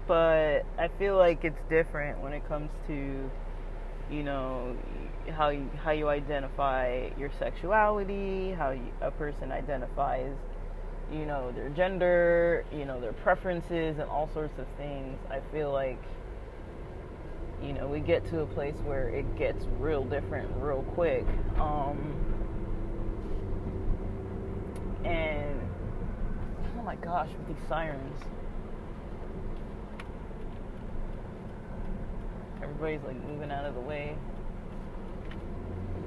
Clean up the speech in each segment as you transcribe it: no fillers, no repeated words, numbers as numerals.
But I feel like it's different when it comes to, you know, how you identify your sexuality, a person identifies, you know, their gender, you know, their preferences and all sorts of things. I feel like, you know, we get to a place where it gets real different real quick. And oh my gosh, with these sirens. Everybody's like moving out of the way.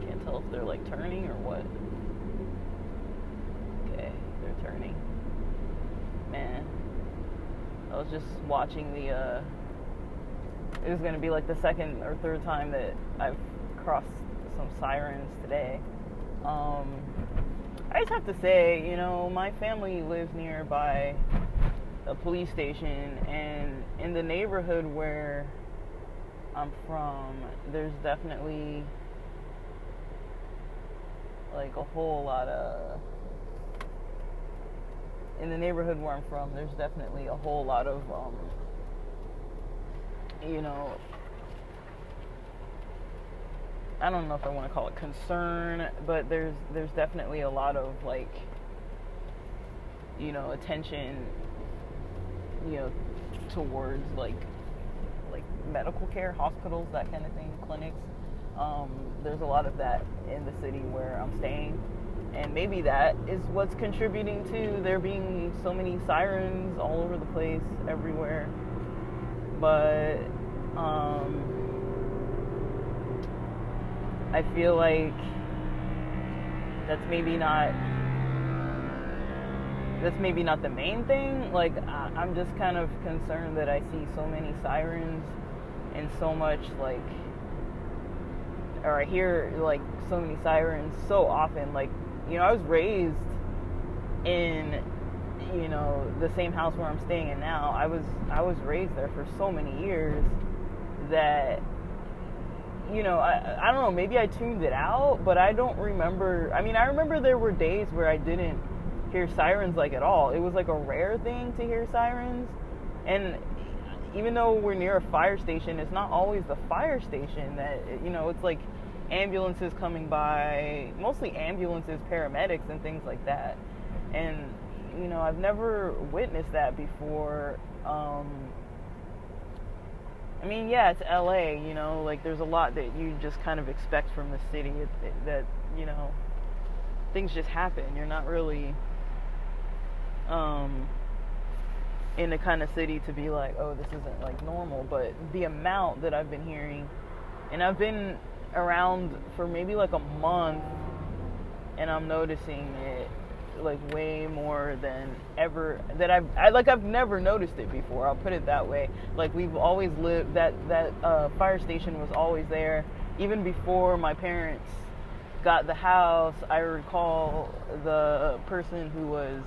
Can't tell if they're like turning or what. Okay, they're turning. Man, I was just watching the it was gonna be like the second or third time that I've crossed some sirens today. I just have to say, you know, my family lives nearby a police station, and in the neighborhood where I'm from, there's definitely like a whole lot of, in the neighborhood where I'm from, there's definitely a whole lot of, you know, I don't know if I want to call it concern, but there's definitely a lot of like, you know, attention, you know, towards like medical care, hospitals, that kind of thing, clinics. There's a lot of that in the city where I'm staying, and maybe that is what's contributing to there being so many sirens all over the place, everywhere. But I feel like that's maybe not the main thing. Like, I'm just kind of concerned that I see so many sirens and so much like, or I hear like so many sirens so often. Like, you know, I was raised in, you know, the same house where I'm staying in now. I was raised there for so many years that, you know, I don't know, maybe I tuned it out, but I don't remember. I mean, I remember there were days where I didn't hear sirens like at all. It was like a rare thing to hear sirens. And even though we're near a fire station, it's not always the fire station that, you know, it's like ambulances coming by, mostly ambulances, paramedics and things like that. And, you know, I've never witnessed that before. I mean, yeah, it's LA, you know, like there's a lot that you just kind of expect from the city, that, you know, things just happen. You're not really in the kind of city to be like, oh, this isn't like normal. But the amount that I've been hearing, and I've been around for maybe like a month, and I'm noticing it like way more than ever, that I've never noticed it before. I'll put it that way. Like, we've always lived, that fire station was always there even before my parents got the house. I recall the person who was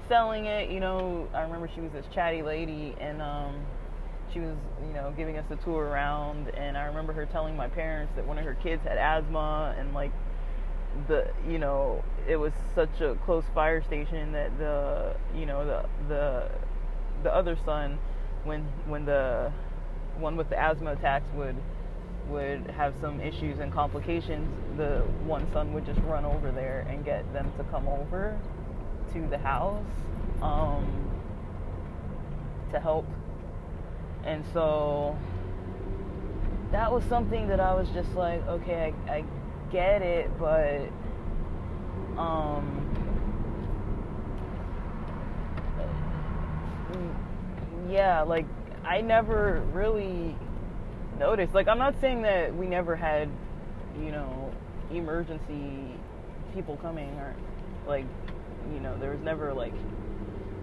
selling it, you know, I remember she was this chatty lady, and she was, you know, giving us a tour around, and I remember her telling my parents that one of her kids had asthma, and like, you know, it was such a close fire station that the other son, when the one with the asthma attacks would have some issues and complications, the one son would just run over there and get them to come over to the house to help. And so that was something that I was just like, okay, I get it, but yeah, like, I never really noticed. Like, I'm not saying that we never had, you know, emergency people coming, or like, you know, there was never like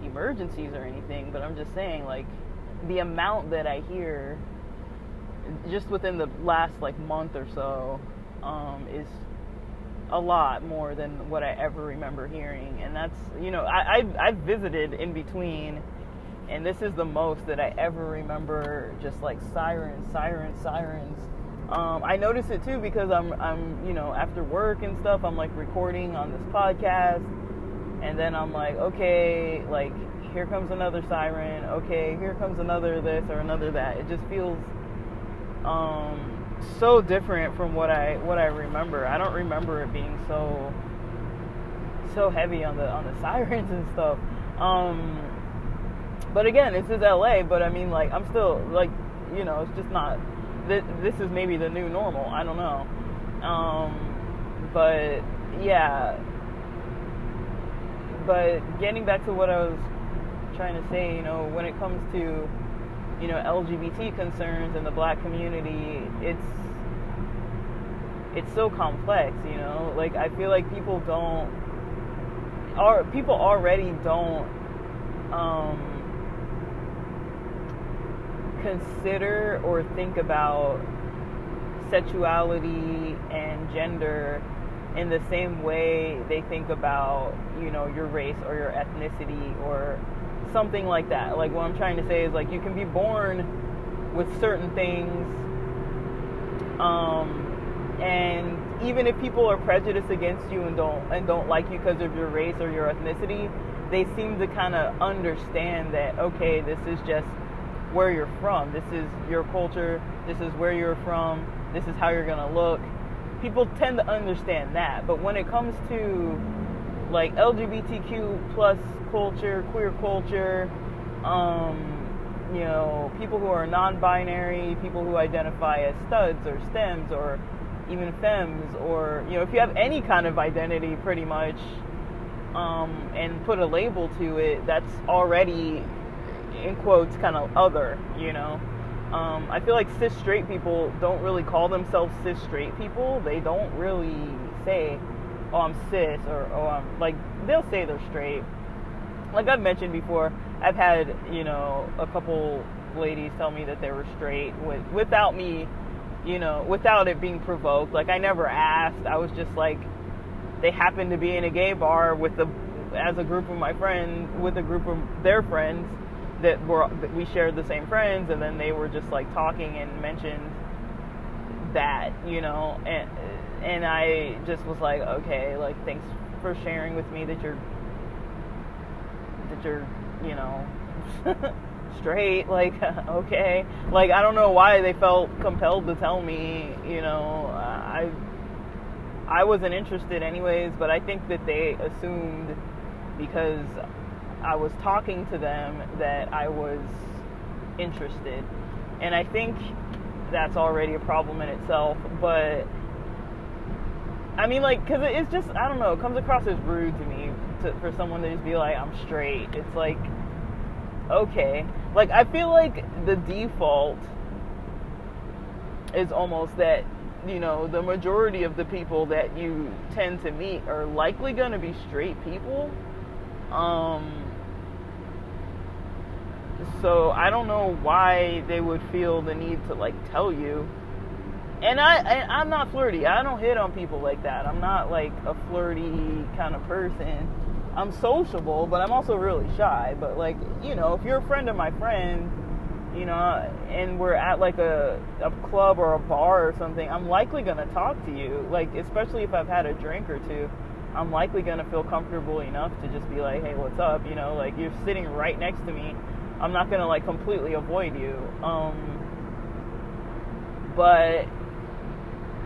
emergencies or anything, but I'm just saying, like, the amount that I hear just within the last like month or so is a lot more than what I ever remember hearing. And that's, you know, I've visited in between, and this is the most that I ever remember, just like sirens I notice it too because I'm after work and stuff, I'm like recording on this podcast, and then I'm like, okay, like here comes another siren, okay, here comes another this or another that. It just feels so different from what I remember. I don't remember it being so heavy on the sirens and stuff. But again, this is LA, but I mean, like, I'm still like, it's just not. This is maybe the new normal. I don't know. But yeah. But getting back to what I was trying to say, when it comes to, LGBT concerns in the black community, it's so complex, like I feel like people already don't consider or think about sexuality and gender in the same way they think about, your race or your ethnicity or something like that. Like, what I'm trying to say is, like, you can be born with certain things, and even if people are prejudiced against you and don't like you because of your race or your ethnicity, they seem to kind of understand that, okay, this is just where you're from, this is your culture, this is where you're from, this is how you're gonna look. People tend to understand that. But when it comes to like LGBTQ plus culture, queer culture, people who are non-binary, people who identify as studs or stems or even femmes, or if you have any kind of identity pretty much, and put a label to it, that's already, in quotes, kind of other. I feel like cis straight people don't really call themselves cis straight people. They don't really say, oh, I'm cis, or oh, I'm, like, they'll say they're straight. Like I've mentioned before, I've had, a couple ladies tell me that they were straight without me, without it being provoked. Like, I never asked. I was just like, they happened to be in a gay bar as a group of my friends, with a group of their friends that we shared the same friends, and then they were just like talking and mentioned that, and I just was like, okay, like, thanks for sharing with me that you're straight. Like, okay, like, I don't know why they felt compelled to tell me, I wasn't interested anyways, but I think that they assumed because I was talking to them that I was interested, and I think that's already a problem in itself. But I mean, like, because it's just, I don't know, it comes across as rude to me for someone to just be like, I'm straight. It's like, okay, like, I feel like the default is almost that, the majority of the people that you tend to meet are likely going to be straight people. So I don't know why they would feel the need to, like, tell you. And I'm not flirty. I don't hit on people like that. I'm not like a flirty kind of person. I'm sociable, but I'm also really shy. But, like, if you're a friend of my friend, and we're at like a club or a bar or something, I'm likely going to talk to you. Like, especially if I've had a drink or two, I'm likely going to feel comfortable enough to just be like, hey, what's up? Like, you're sitting right next to me. I'm not going to, like, completely avoid you. But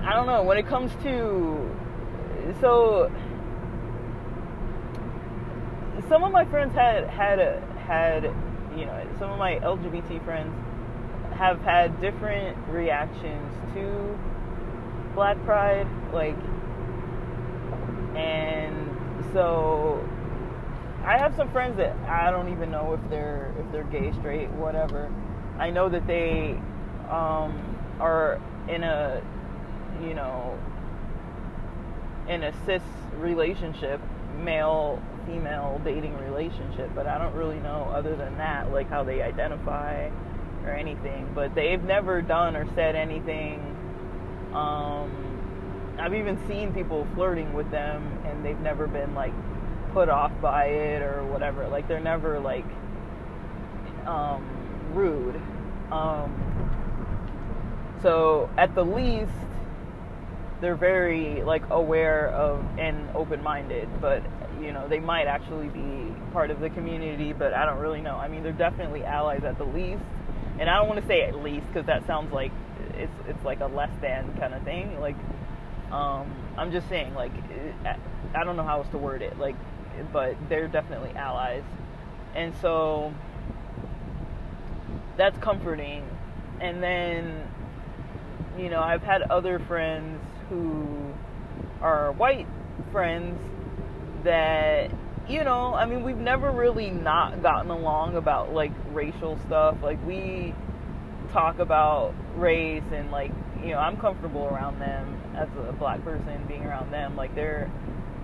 I don't know, when it comes to, so some of my friends had some of my LGBT friends have had different reactions to Black Pride, like, and so I have some friends that I don't even know if they're gay, straight, whatever. I know that they are in a cis relationship, male female dating relationship, but I don't really know, other than that, like, how they identify or anything. But they've never done or said anything. I've even seen people flirting with them, and they've never been, like, put off by it or whatever. Like, they're never, like, rude. So at the least, they're very like aware of and open-minded, but they might actually be part of the community, but I don't really know. I mean, they're definitely allies at the least, and I don't want to say at least because that sounds like it's like a less than kind of thing. Like, I'm just saying, like, I don't know how else to word it, like, but they're definitely allies, and so that's comforting. And then, I've had other friends who are white friends that, I mean, we've never really not gotten along about, like, racial stuff. Like, we talk about race and, like, I'm comfortable around them as a black person, being around them. Like, they're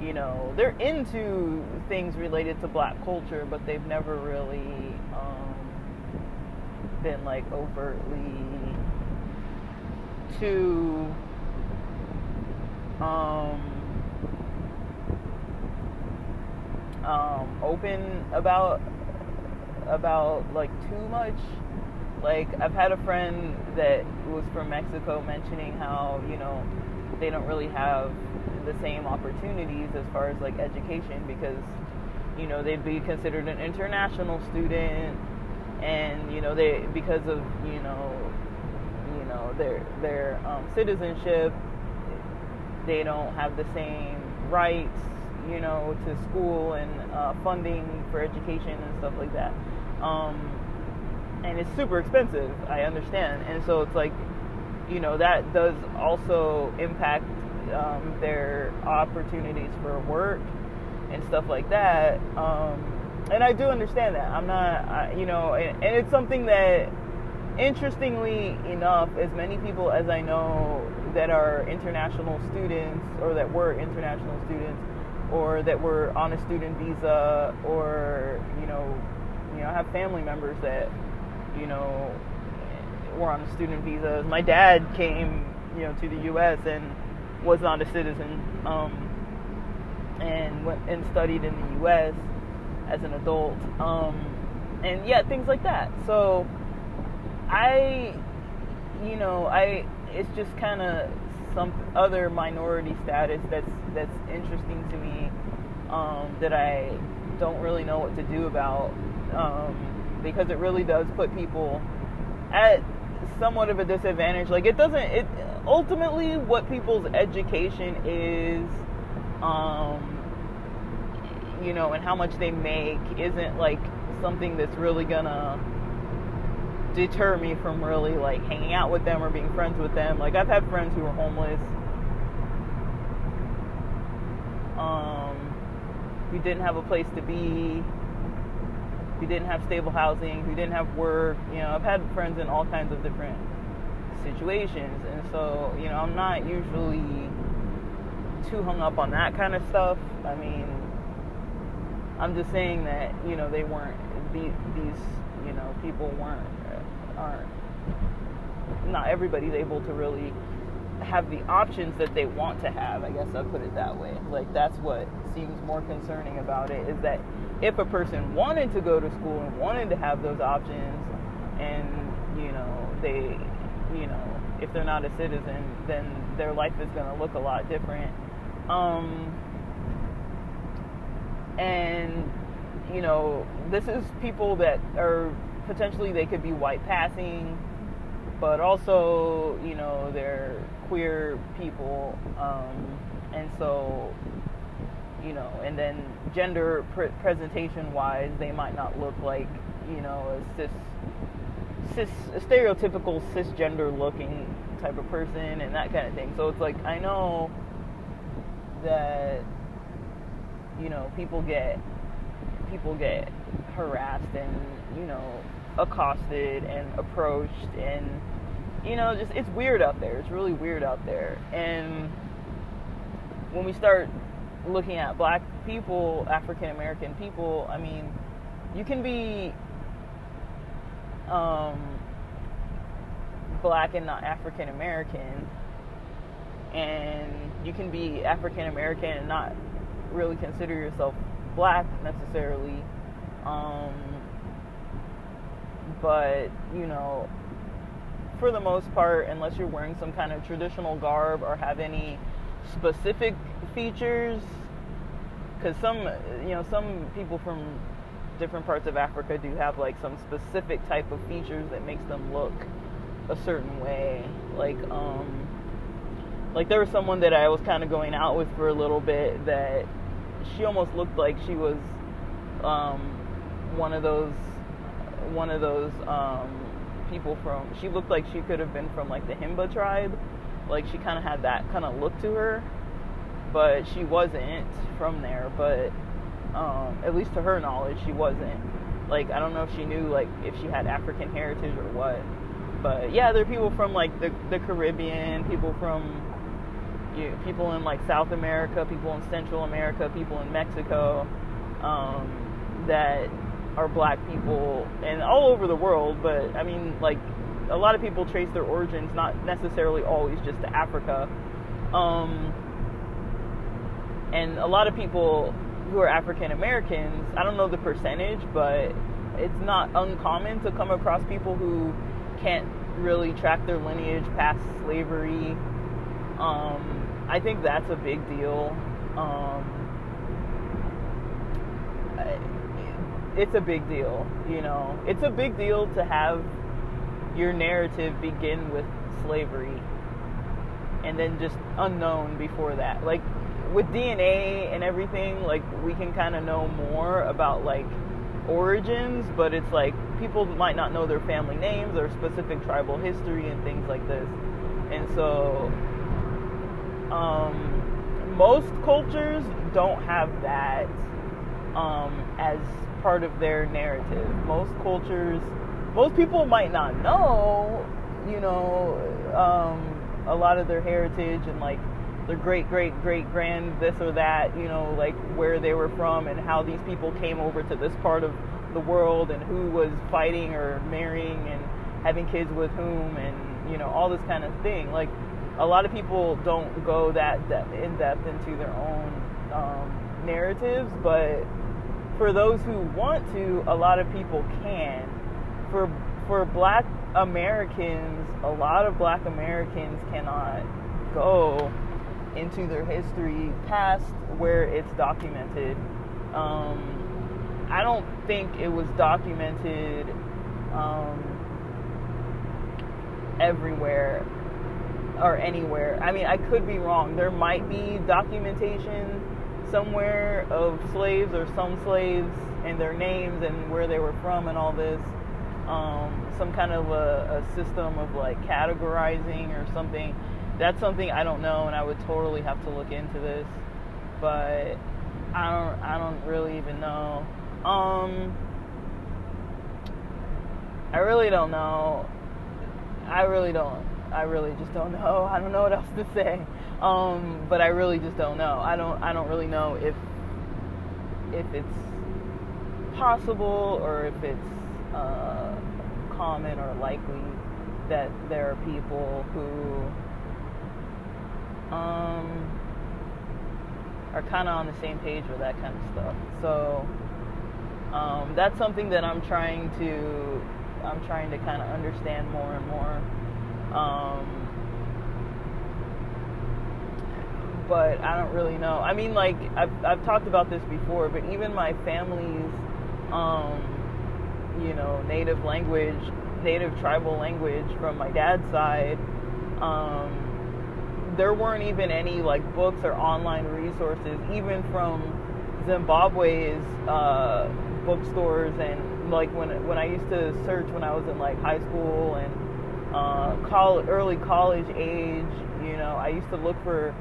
into things related to black culture, but they've never really been, like, overtly too open about like too much. Like, I've had a friend that was from Mexico mentioning how they don't really have the same opportunities as far as like education, because they'd be considered an international student, and they, because of their citizenship, they don't have the same rights to school and funding for education and stuff like that, and it's super expensive, I understand. And so it's like that does also impact their opportunities for work and stuff like that, and I do understand that. I'm not and it's something that, interestingly enough, as many people as I know that are international students, or that were international students, or that were on a student visa, or I have family members that were on a student visa. My dad came to the U.S. and was not a citizen, and went and studied in the U.S. as an adult, and yeah, things like that. So it's just kind of some other minority status that's interesting to me, that I don't really know what to do about, because it really does put people at somewhat of a disadvantage. Like, it ultimately, what people's education is, and how much they make isn't like something that's really gonna deter me from really like hanging out with them or being friends with them. Like, I've had friends who were homeless, who didn't have a place to be, who didn't have stable housing, who didn't have work. I've had friends in all kinds of different situations, and so I'm not usually too hung up on that kind of stuff. I mean, I'm just saying that they weren't, these people aren't, not everybody's able to really have the options that they want to have. I guess I'll put it that way. Like, that's what seems more concerning about it, is that if a person wanted to go to school and wanted to have those options, and they if they're not a citizen, then their life is going to look a lot different. And this is people that are potentially, they could be white passing, but also they're queer people, and so and then gender presentation wise, they might not look like a stereotypical cisgender looking type of person and that kind of thing. So it's like, I know that people get harassed and accosted and approached, and just, it's weird out there. It's really weird out there. And when we start looking at black people, African American people, I mean, you can be black and not African American, and you can be African American and not really consider yourself black necessarily, but for the most part, unless you're wearing some kind of traditional garb or have any specific features, because some people from different parts of Africa do have like some specific type of features that makes them look a certain way. Like there was someone that I was kind of going out with for a little bit that she almost looked like she was one of those people from, she looked like she could have been from like the Himba tribe. Like she kind of had that kind of look to her, but she wasn't from there. But at least to her knowledge, she wasn't. Like, I don't know if she knew like if she had African heritage or what. But yeah, there are people from like the Caribbean, people in like South America, people in Central America, people in Mexico, that are black people, and all over the world. But I mean, like, a lot of people trace their origins not necessarily always just to Africa. And a lot of people who are African Americans, I don't know the percentage, but it's not uncommon to come across people who can't really track their lineage past slavery. I think that's a big deal. It's a big deal, you know. It's a big deal to have your narrative begin with slavery and then just unknown before that. Like, with DNA and everything, like, we can kind of know more about, like, origins, but it's like people might not know their family names or specific tribal history and things like this. And so most cultures don't have that as part of their narrative. Most people might not know, you know, a lot of their heritage and like their great grand this or that, you know, like where they were from and how these people came over to this part of the world and who was fighting or marrying and having kids with whom, and, you know, all this kind of thing. Like, a lot of people don't go that in depth into their own narratives, but for those who want to, a lot of people can. For black Americans, a lot of black Americans cannot go into their history past where it's documented. I don't think it was documented everywhere or anywhere. I mean, I could be wrong. There might be documentation somewhere of slaves or some slaves and their names and where they were from and all this. Some kind of a system of like categorizing or something. That's something I don't know, and I would totally have to look into this. But I don't really even know. I really don't know. I really just don't know. I don't know what else to say. But I really just don't know. I don't really know if it's possible or if it's common or likely that there are people who are kind of on the same page with that kind of stuff. So that's something that I'm trying to kind of understand more and more. But I don't really know. I mean, like, I've talked about this before, but even my family's you know, native tribal language from my dad's side, there weren't even any like books or online resources, even from Zimbabwe's bookstores. And like when I used to search when I was in like high school and early college age, you know, I used to look for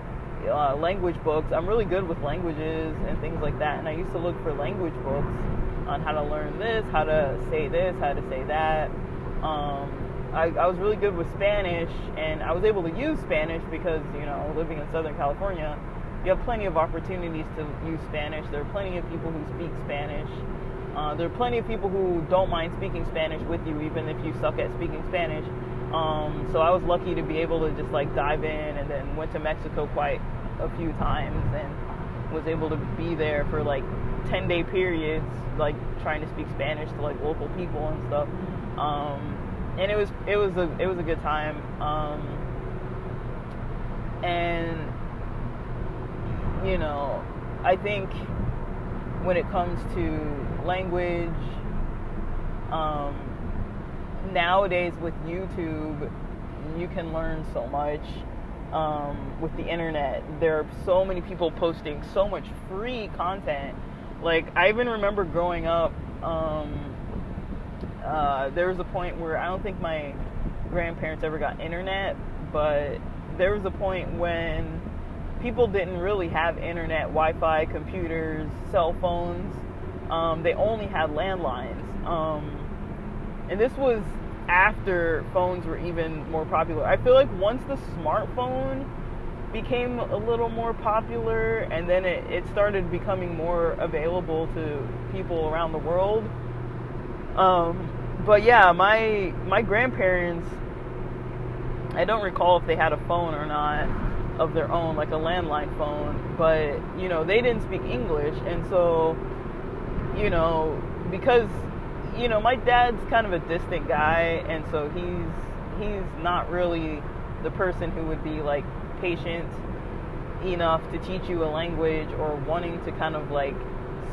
language books. I'm really good with languages and things like that, and I used to look for language books on how to learn this, how to say that. I was really good with Spanish, and I was able to use Spanish because, you know, living in Southern California, you have plenty of opportunities to use Spanish. There are plenty of people who speak Spanish. There are plenty of people who don't mind speaking Spanish with you, even if you suck at speaking Spanish. So I was lucky to be able to just like dive in, and then went to Mexico quite a few times and was able to be there for like 10-day periods, like trying to speak Spanish to like local people and stuff. and it was a good time. And you know, I think when it comes to language, nowadays with YouTube, you can learn so much. With the internet, there are so many people posting so much free content. Like, I even remember growing up, there was a point where I don't think my grandparents ever got internet, but there was a point when people didn't really have internet, Wi-Fi, computers, cell phones. They only had landlines. And this was after phones were even more popular. I feel like once the smartphone became a little more popular, and then it started becoming more available to people around the world. But yeah, my grandparents, I don't recall if they had a phone or not of their own, like a landline phone, but you know, they didn't speak English, and so, you know, because, you know, my dad's kind of a distant guy, and so he's not really the person who would be like patient enough to teach you a language, or wanting to kind of like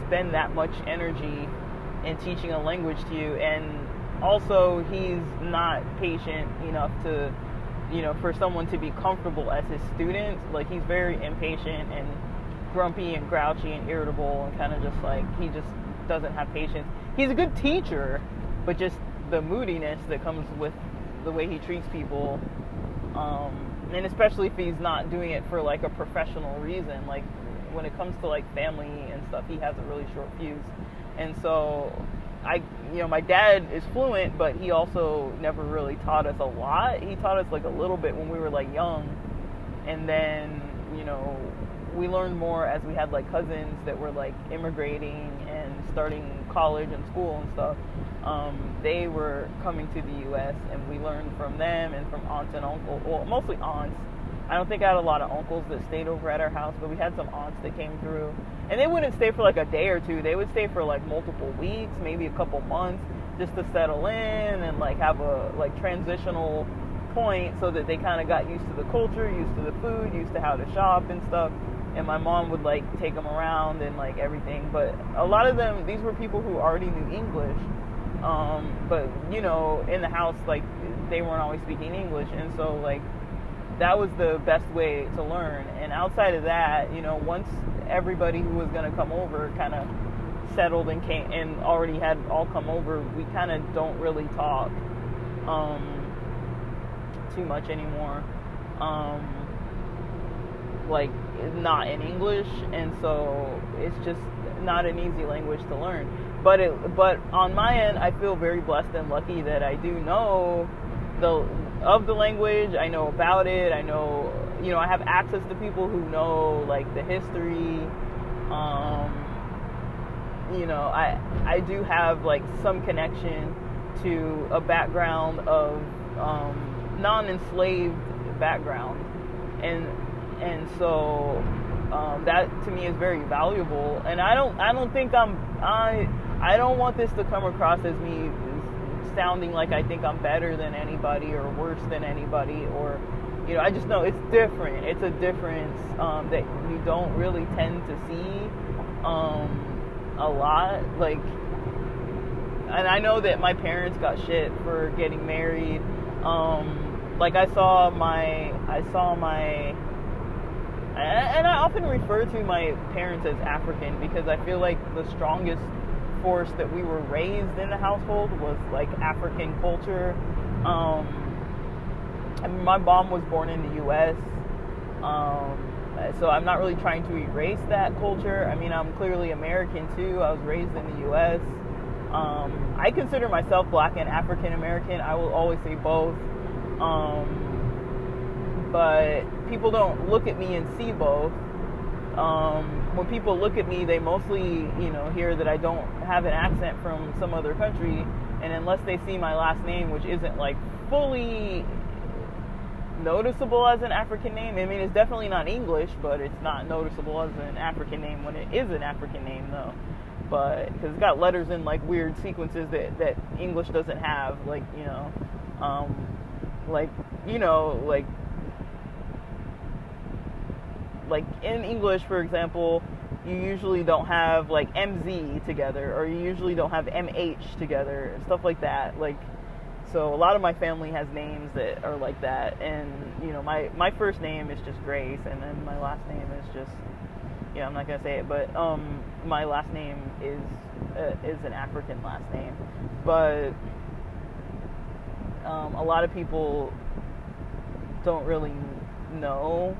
spend that much energy in teaching a language to you. And also, he's not patient enough to, you know, for someone to be comfortable as his student. Like, he's very impatient and grumpy and grouchy and irritable, and kind of just like, he just doesn't have patience. He's a good teacher, but just the moodiness that comes with the way he treats people, and especially if he's not doing it for like a professional reason. Like, when it comes to like family and stuff, he has a really short fuse. And so my dad is fluent, but he also never really taught us a lot. He taught us like a little bit when we were like young, and then, you know, we learned more as we had like cousins that were like immigrating and starting college and school and stuff. They were coming to the U.S. and we learned from them and from aunts and uncles. Well, mostly aunts. I don't think I had a lot of uncles that stayed over at our house, but we had some aunts that came through. And they wouldn't stay for like a day or two. They would stay for like multiple weeks, maybe a couple months, just to settle in and like have a like transitional point, so that they kind of got used to the culture, used to the food, used to how to shop and stuff. And my mom would like take them around and like everything. But a lot of them, these were people who already knew English. But, you know, in the house, like, they weren't always speaking English. And so, like, that was the best way to learn. And outside of that, you know, once everybody who was going to come over kind of settled and came and already had all come over, we kind of don't really talk too much anymore. Like, not in English, and so it's just not an easy language to learn. But on my end, I feel very blessed and lucky that I do know the language. I know about it. I know, you know, I have access to people who know like the history. You know, I do have like some connection to a background of non-enslaved background, and so that to me is very valuable. And I don't think I don't want this to come across as me sounding like I think I'm better than anybody or worse than anybody, or, you know, I just know it's different. It's a difference that you don't really tend to see a lot. Like, and I know that my parents got shit for getting married. Like, I saw my, and I often refer to my parents as African, because I feel like the strongest force that we were raised in the household was like African culture. I mean, my mom was born in the U.S., so I'm not really trying to erase that culture. I mean, I'm clearly American too. I was raised in the U.S. I consider myself Black and African American. I will always say both. But people don't look at me and see both. When people look at me, they mostly, you know, hear that I don't have an accent from some other country, and unless they see my last name, which isn't like fully noticeable as an African name. I mean, it's definitely not English, but it's not noticeable as an African name when it is an African name, though. But because it's got letters in like weird sequences that English doesn't have, like, you know. Like, like in English, for example, you usually don't have like MZ together, or you usually don't have MH together, and stuff like that. Like, so a lot of my family has names that are like that, and my first name is just Grace, and then my last name is just, I'm not gonna say it, but my last name is an African last name, but a lot of people don't really know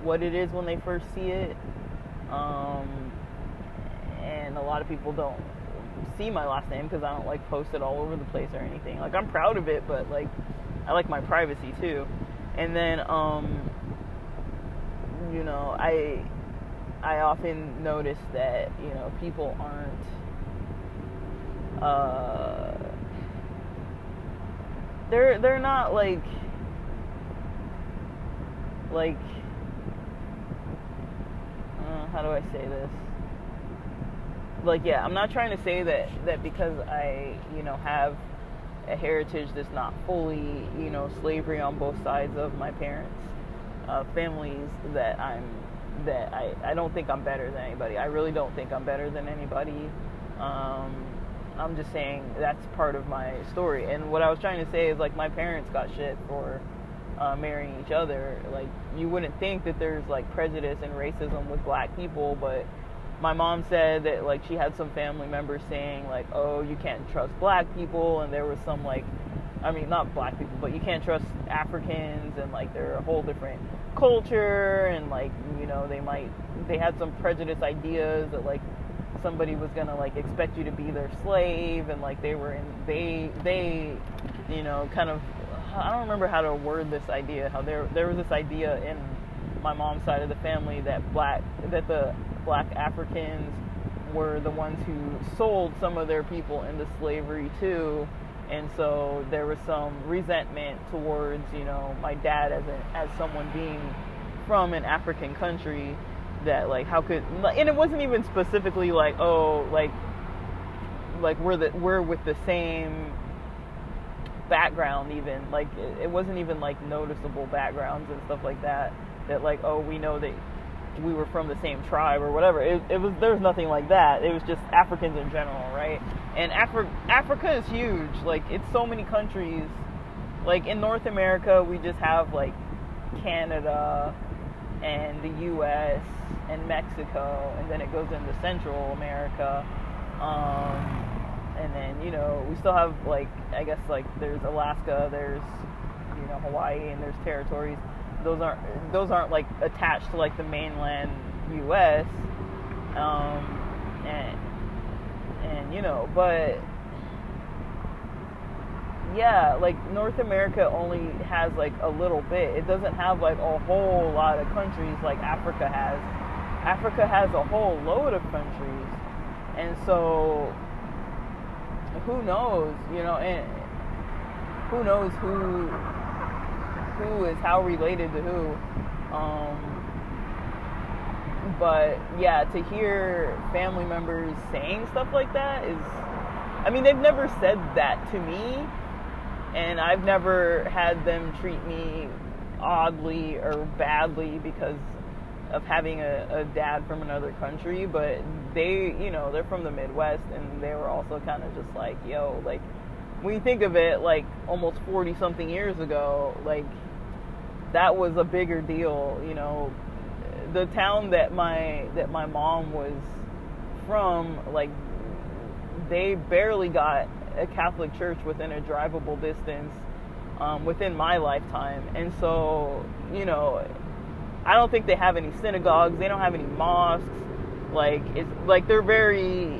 what it is when they first see it, and a lot of people don't see my last name because I don't like post it all over the place or anything. Like, I'm proud of it, but like I like my privacy too. And then I often notice that people aren't they're not like how do I say this? Like, yeah, I'm not trying to say that because I, have a heritage that's not fully, slavery on both sides of my parents' families, that I don't think I'm better than anybody. I really don't think I'm better than anybody. I'm just saying that's part of my story. And what I was trying to say is, like, my parents got shit for marrying each other. Like, you wouldn't think that there's like prejudice and racism with black people, but my mom said that like she had some family members saying like, oh, you can't trust black people, and there was some like, I mean, not black people, but you can't trust Africans, and like they're a whole different culture, and like they had some prejudice ideas that like somebody was gonna like expect you to be their slave, and like they kind of, I don't remember how to word this idea, how there was this idea in my mom's side of the family that the black Africans were the ones who sold some of their people into slavery too, and so there was some resentment towards my dad as someone being from an African country, that like how could, and it wasn't even specifically like, oh, like we're with the same background, even like it wasn't even like noticeable backgrounds and stuff like that like, oh, we know that we were from the same tribe or whatever. It was, there was nothing like that. It was just Africans in general, right? And Africa is huge. Like, it's so many countries. Like, in North America, we just have like Canada and the US and Mexico, and then it goes into Central America, and then we still have like, I guess like there's Alaska, there's Hawaii, and there's territories. Those aren't like attached to like the mainland US, but yeah, like North America only has like a little bit. It doesn't have like a whole lot of countries like Africa has. Africa has a whole load of countries, and so who knows, and who knows who is how related to who. But yeah, to hear family members saying stuff like that is, I mean, they've never said that to me, and I've never had them treat me oddly or badly because of having a dad from another country, but they, they're from the Midwest, and they were also kind of just like, yo, like, when you think of it, like, almost 40-something years ago, like, that was a bigger deal, the town that my mom was from, like, they barely got a Catholic church within a drivable distance within my lifetime. And so, I don't think they have any synagogues, they don't have any mosques. Like, it's like they're very,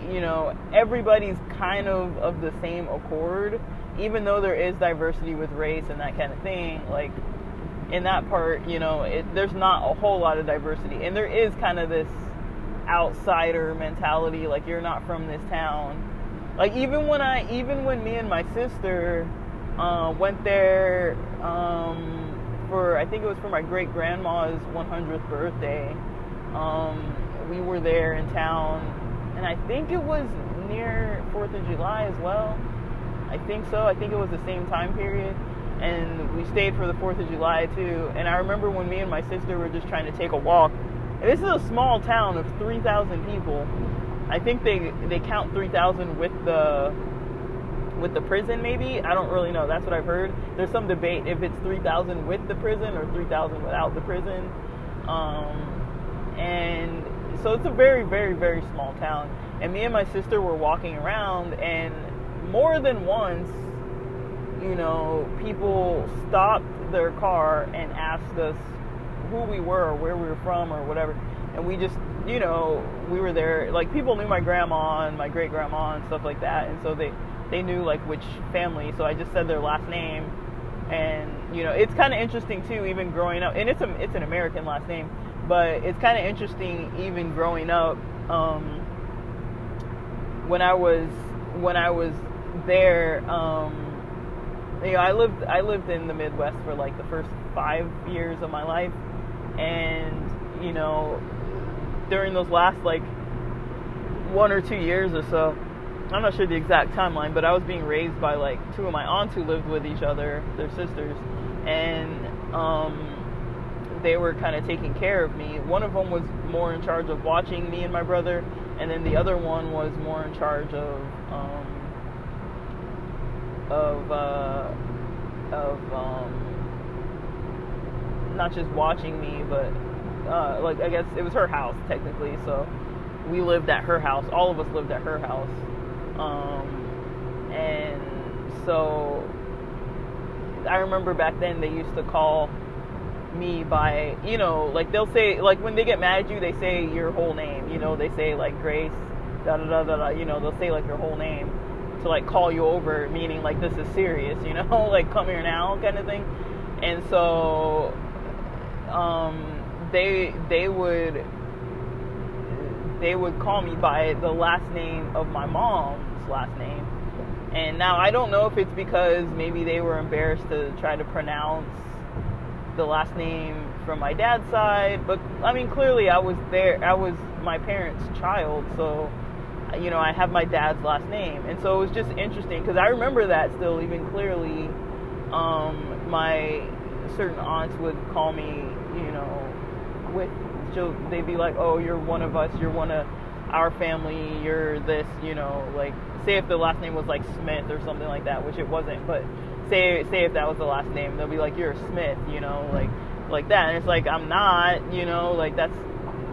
everybody's kind of the same accord, even though there is diversity with race and that kind of thing. Like, in that part, there's not a whole lot of diversity, and there is kind of this outsider mentality, like, you're not from this town. Like, even when me and my sister went there for, I think it was for my great grandma's 100th birthday, we were there in town, and I think it was near 4th of July as well. I think so. I think it was the same time period. And we stayed for the 4th of July too. And I remember when me and my sister were just trying to take a walk. And this is a small town of 3,000 people. I think they count 3,000 with the prison, maybe. I don't really know. That's what I've heard. There's some debate if it's 3,000 with the prison or 3,000 without the prison. And so it's a very, very, very small town. And me and my sister were walking around, and more than once, you know, people stopped their car and asked us who we were or where we were from or whatever. And we just, you know, we were there. Like, people knew my grandma and my great grandma and stuff like that. And so they knew like which family. So I just said their last name. And, you know, it's kind of interesting too, even growing up. And it's an American last name, but it's kind of interesting even growing up. When I was there, you know, I lived in the Midwest for like the first 5 years of my life, and, you know, during those last like 1 or 2 years or so, I'm not sure the exact timeline, but I was being raised by like 2 of my aunts who lived with each other, their sisters, and they were kind of taking care of me. One of them was more in charge of watching me and my brother, and then the other one was more in charge of not just watching me, but like, I guess it was her house technically, so we lived at her house. All of us lived at her house, and so I remember back then they used to call me by, you know, like they'll say, like when they get mad at you, they say your whole name, you know, they say like Grace, da da da da da, you know, they'll say like your whole name to like call you over, meaning like this is serious, you know, like come here now kind of thing. And so they would call me by the last name of my mom's last name. And now I don't know if it's because maybe they were embarrassed to try to pronounce the last name from my dad's side, but I mean, clearly I was my parents' child, so, you know, I have my dad's last name. And so it was just interesting because I remember that still even clearly. My certain aunts would call me, you know, they'd be like, oh, you're one of us, you're one of our family, you're this, you know, like, say if the last name was like Smith or something like that, which it wasn't, but say if that was the last name, they'll be like, you're a Smith, you know, like that. And it's like, I'm not, you know, like that,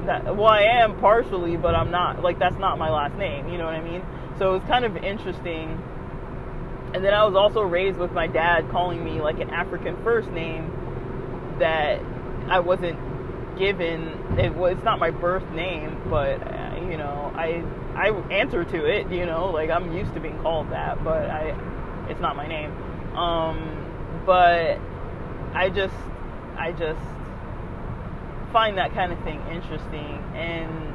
well, I am partially, but I'm not, like, that's not my last name, you know what I mean? So it was kind of interesting. And then I was also raised with my dad calling me like an African first name that I wasn't given. It's not my birth name, but you know, I answer to it, you know, like I'm used to being called that, but it's not my name. But I just find that kind of thing interesting. And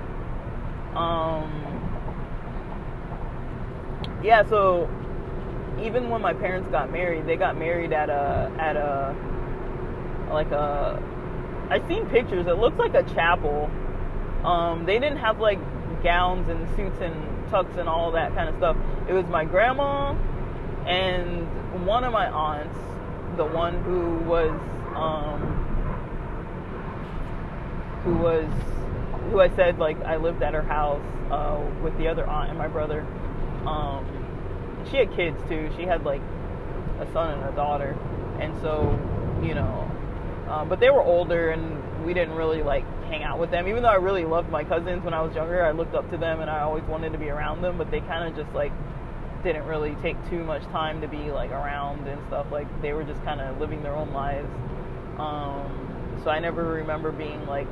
yeah, so even when my parents got married, they got married at a I've seen pictures, it looks like a chapel. They didn't have like gowns and suits and tux and all that kind of stuff. It was my grandma and one of my aunts, the one who I said, like, I lived at her house with the other aunt and my brother. She had kids too. She had like a son and a daughter, and so, you know, but they were older and we didn't really like hang out with them. Even though I really loved my cousins when I was younger, I looked up to them and I always wanted to be around them, but they kind of just like didn't really take too much time to be like around and stuff. Like, they were just kind of living their own lives. So I never remember being like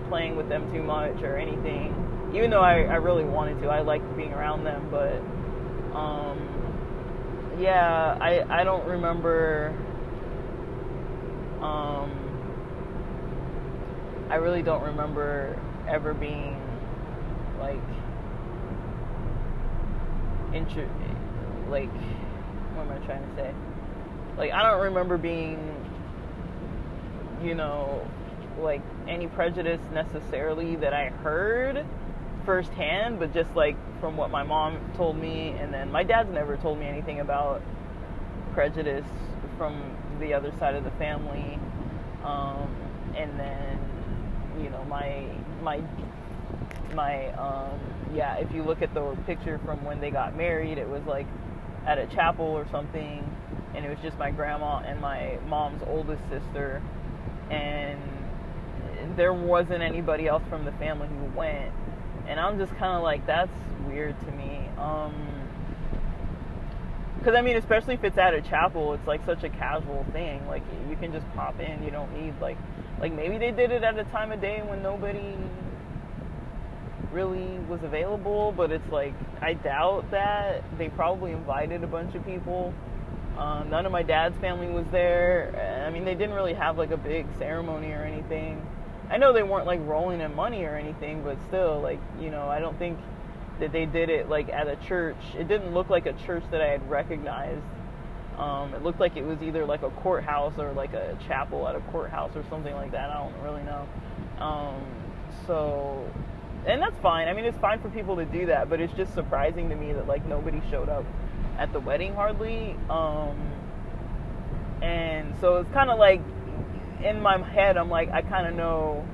playing with them too much or anything, even though I really wanted to. I liked being around them, but yeah, I don't remember. I really don't remember ever being like what am I trying to say? Like, I don't remember being, you know, like any prejudice necessarily that I heard firsthand, but just like from what my mom told me, and then my dad's never told me anything about prejudice from the other side of the family. And then, you know, yeah, if you look at the picture from when they got married, it was like at a chapel or something, and it was just my grandma and my mom's oldest sister, and there wasn't anybody else from the family who went. And I'm just kind of like, that's weird to me. Because I mean, especially if it's at a chapel, it's like such a casual thing. Like, you can just pop in. You don't need like maybe they did it at a time of day when nobody really was available, but it's like, I doubt that. They probably invited a bunch of people. None of my dad's family was there. I mean, they didn't really have like a big ceremony or anything. I know they weren't like rolling in money or anything, but still, like, you know, I don't think that they did it like at a church. It didn't look like a church that I had recognized. It looked like it was either like a courthouse or like a chapel at a courthouse or something like that. I don't really know. So, and that's fine. I mean, it's fine for people to do that, but it's just surprising to me that like nobody showed up at the wedding hardly. And so it's kind of like, in my head, I'm like, I kind of know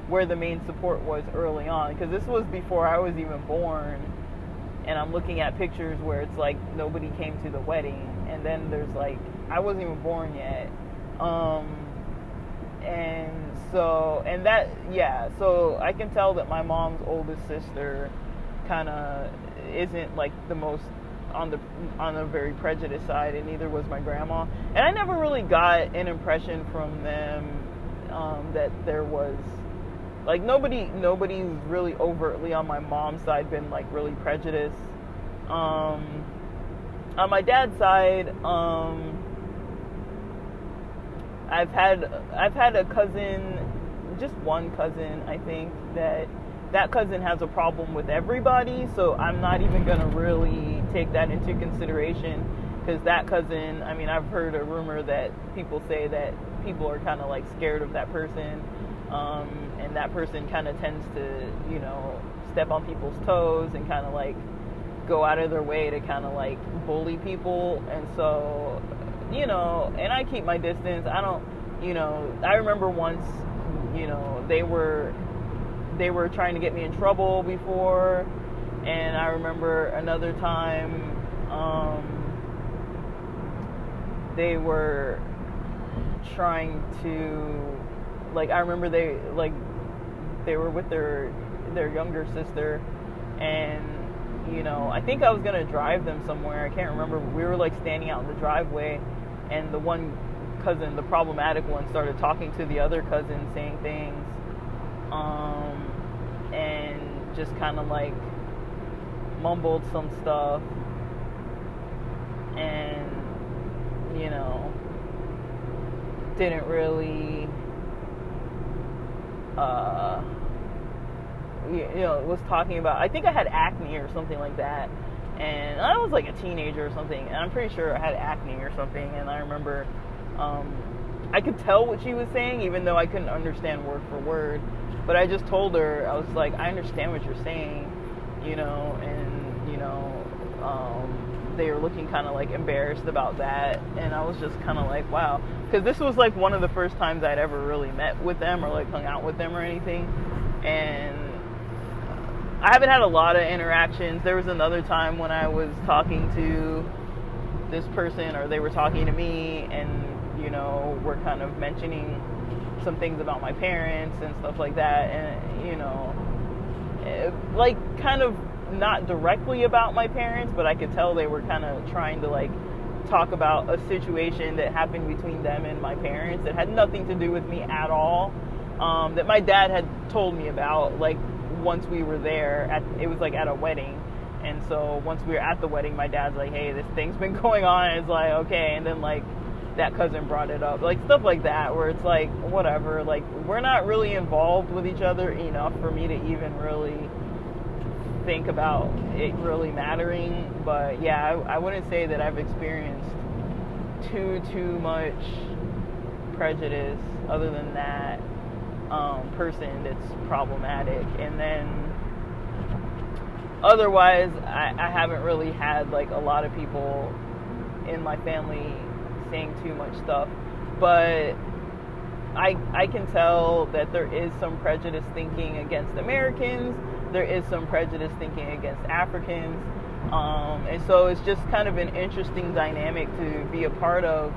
where the main support was early on, because this was before I was even born, and I'm looking at pictures where it's like nobody came to the wedding, and then there's like, I wasn't even born yet, and so I can tell that my mom's oldest sister kind of isn't like the most on the very prejudiced side, and neither was my grandma. And I never really got an impression from them that there was like nobody's really overtly on my mom's side been like really prejudiced. On my dad's side, I've had a cousin, just one cousin, I think, that cousin has a problem with everybody, so I'm not even going to really take that into consideration, because that cousin, I mean, I've heard a rumor that people say that people are kind of like scared of that person, and that person kind of tends to, you know, step on people's toes and kind of like go out of their way to kind of like bully people. And so, you know, and I keep my distance. I don't, you know, I remember once, you know, they were trying to get me in trouble before, and I remember another time they were trying to, like, I remember they were with their younger sister, and, you know, I think I was gonna drive them somewhere, I can't remember, but we were like standing out in the driveway, and the one cousin, the problematic one, started talking to the other cousin, saying things, and just kind of like mumbled some stuff, and, you know, didn't really, you know, was talking about, I think I had acne or something like that, and I was like a teenager or something, and I'm pretty sure I had acne or something, and I remember, I could tell what she was saying, even though I couldn't understand word for word. But I just told her, I was like, I understand what you're saying, you know, and, you know, they were looking kind of like embarrassed about that, and I was just kind of like, wow, because this was like one of the first times I'd ever really met with them or like hung out with them or anything, and I haven't had a lot of interactions. There was another time when I was talking to this person, or they were talking to me, and, you know, we're kind of mentioning some things about my parents and stuff like that, and, you know, like, kind of not directly about my parents, but I could tell they were kind of trying to like talk about a situation that happened between them and my parents that had nothing to do with me at all, that my dad had told me about, like, once we were there it was like at a wedding. And so once we were at the wedding, my dad's like, hey, this thing's been going on. And it's like, okay. And then like that cousin brought it up, like stuff like that, where it's like, whatever, like, we're not really involved with each other enough for me to even really think about it really mattering. But yeah, I wouldn't say that I've experienced too much prejudice other than that person that's problematic. And then otherwise, I haven't really had like a lot of people in my family saying too much stuff. But I can tell that there is some prejudice thinking against Americans. There is some prejudice thinking against Africans. And so it's just kind of an interesting dynamic to be a part of.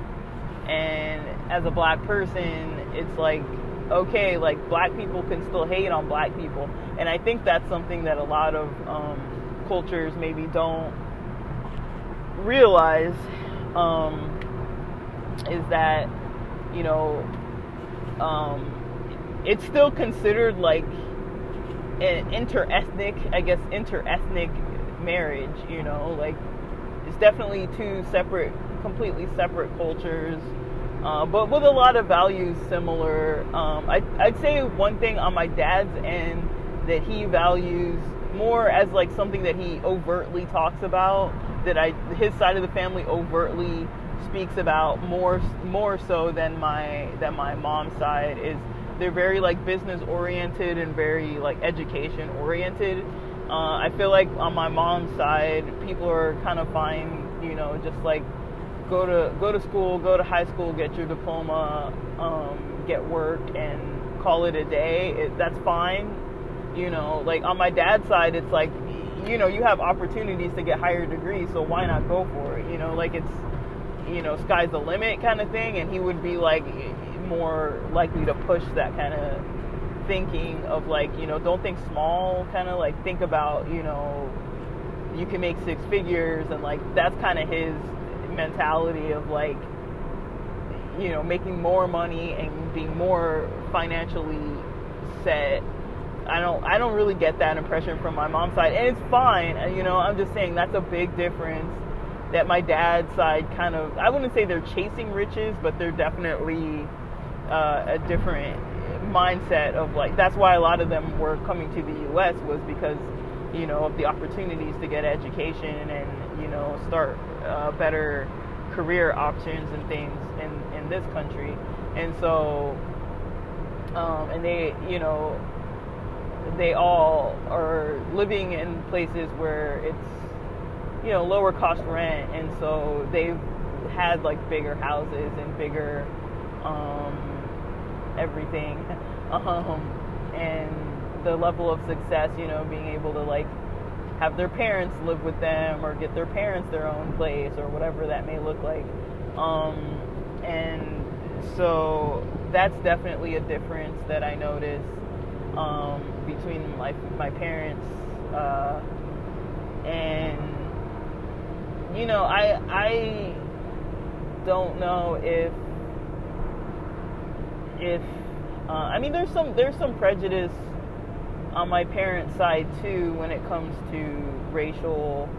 And as a black person, it's like, okay, like black people can still hate on black people. And I think that's something that a lot of cultures maybe don't realize, is that, you know, it's still considered like an inter-ethnic marriage, you know, like it's definitely two separate, completely separate cultures, but with a lot of values similar. I'd say one thing on my dad's end that he values more as like something that he overtly talks about, that his side of the family overtly speaks about more so than my mom's side, is they're very like business oriented and very like education oriented. I feel like on my mom's side, people are kind of fine, you know, just like go to school, go to high school, get your diploma, get work, and call it a day. That's fine, you know. Like on my dad's side, it's like, you know, you have opportunities to get higher degrees, so why not go for it? You know, like it's, you know, sky's the limit kind of thing. And he would be like more likely to push that kind of thinking of like, you know, don't think small, kind of like think about, you know, you can make six figures, and like that's kind of his mentality of like, you know, making more money and being more financially set. I don't really get that impression from my mom's side, and it's fine, you know. I'm just saying that's a big difference, that my dad's side kind of, I wouldn't say they're chasing riches, but they're definitely a different mindset of like, that's why a lot of them were coming to the US, was because, you know, of the opportunities to get education and, you know, start better career options and things in this country. And so and they, you know, they all are living in places where it's, you know, lower cost rent, and so they've had like bigger houses and bigger everything, and the level of success, you know, being able to like have their parents live with them or get their parents their own place or whatever that may look like, and so that's definitely a difference that I noticed between my parents, and you know, I don't know if I mean, there's some prejudice on my parents' side too when it comes to racial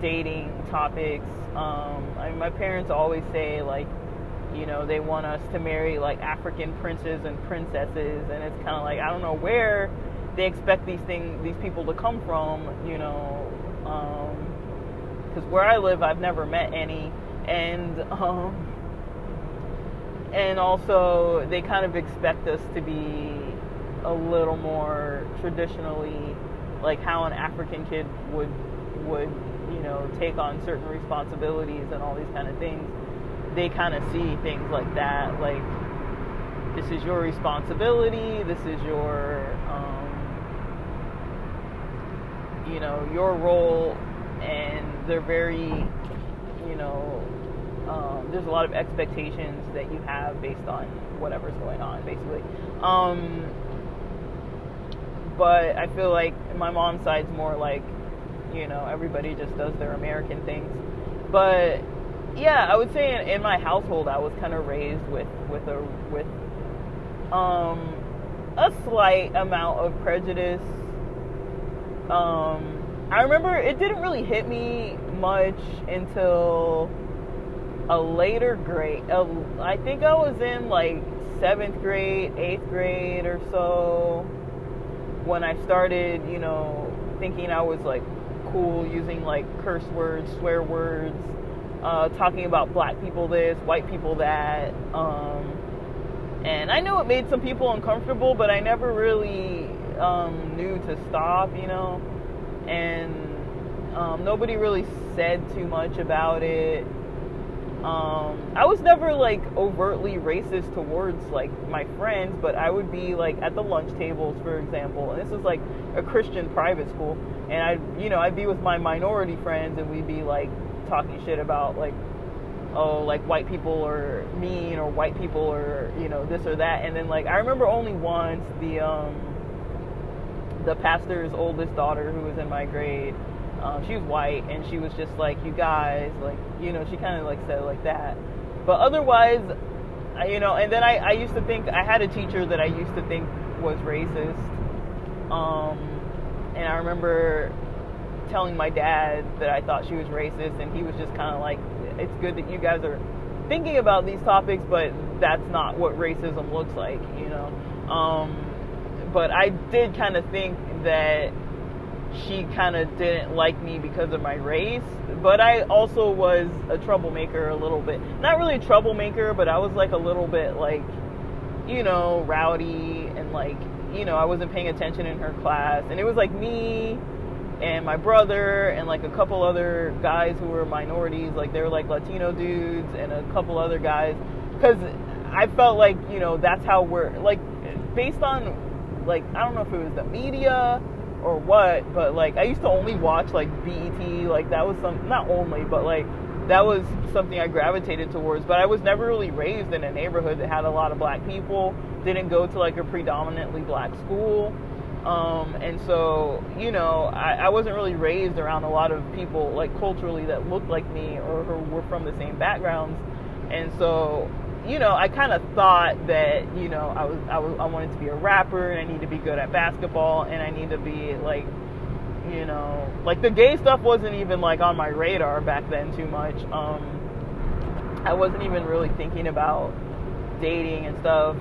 dating topics. I mean, my parents always say like, you know, they want us to marry like African princes and princesses, and it's kind of like, I don't know where they expect these people to come from, you know, because where I live, I've never met any, and also they kind of expect us to be a little more traditionally, like how an African kid would you know, take on certain responsibilities and all these kind of things. They kind of see things like that, like this is your responsibility, this is your you know, your role, and they're very, you know, there's a lot of expectations that you have based on whatever's going on, basically. But I feel like my mom's side's more like, you know, everybody just does their American things. But yeah, I would say in my household, I was kind of raised with a slight amount of prejudice. I remember it didn't really hit me much until a later grade. I think I was in like 7th grade, 8th grade or so, when I started, you know, thinking I was like cool, using like curse words, swear words, talking about black people this, white people that, and I know it made some people uncomfortable, but I never really knew to stop, you know. and nobody really said too much about it. I was never like overtly racist towards like my friends, but I would be like at the lunch tables, for example, and this is like a Christian private school, and I'd be with my minority friends, and we'd be like talking shit about like, oh, like white people are mean, or white people are, this or that. And then like I remember only once the pastor's oldest daughter, who was in my grade, she was white, and she was just like, you guys, like, she kind of like said it like that. But otherwise, and then I used to think, I had a teacher that I used to think was racist, and I remember telling my dad that I thought she was racist, and he was just kind of like, it's good that you guys are thinking about these topics, but that's not what racism looks like, but I did kind of think that she kind of didn't like me because of my race, but I also was a troublemaker a little bit. Not really a troublemaker, but I was like a little bit like, rowdy, and like, I wasn't paying attention in her class, and it was like me and my brother and like a couple other guys who were minorities, like they were like Latino dudes, and a couple other guys, because I felt like, that's how we're, like, based on, like, I don't know if it was the media or what, but like I used to only watch like BET, like that was not only, but like that was something I gravitated towards. But I was never really raised in a neighborhood that had a lot of black people, didn't go to like a predominantly black school, and so I wasn't really raised around a lot of people like culturally that looked like me or who were from the same backgrounds. And so I kind of thought that, I wanted to be a rapper, and I need to be good at basketball, and I need to be like, like the gay stuff wasn't even like on my radar back then too much. I wasn't even really thinking about dating and stuff.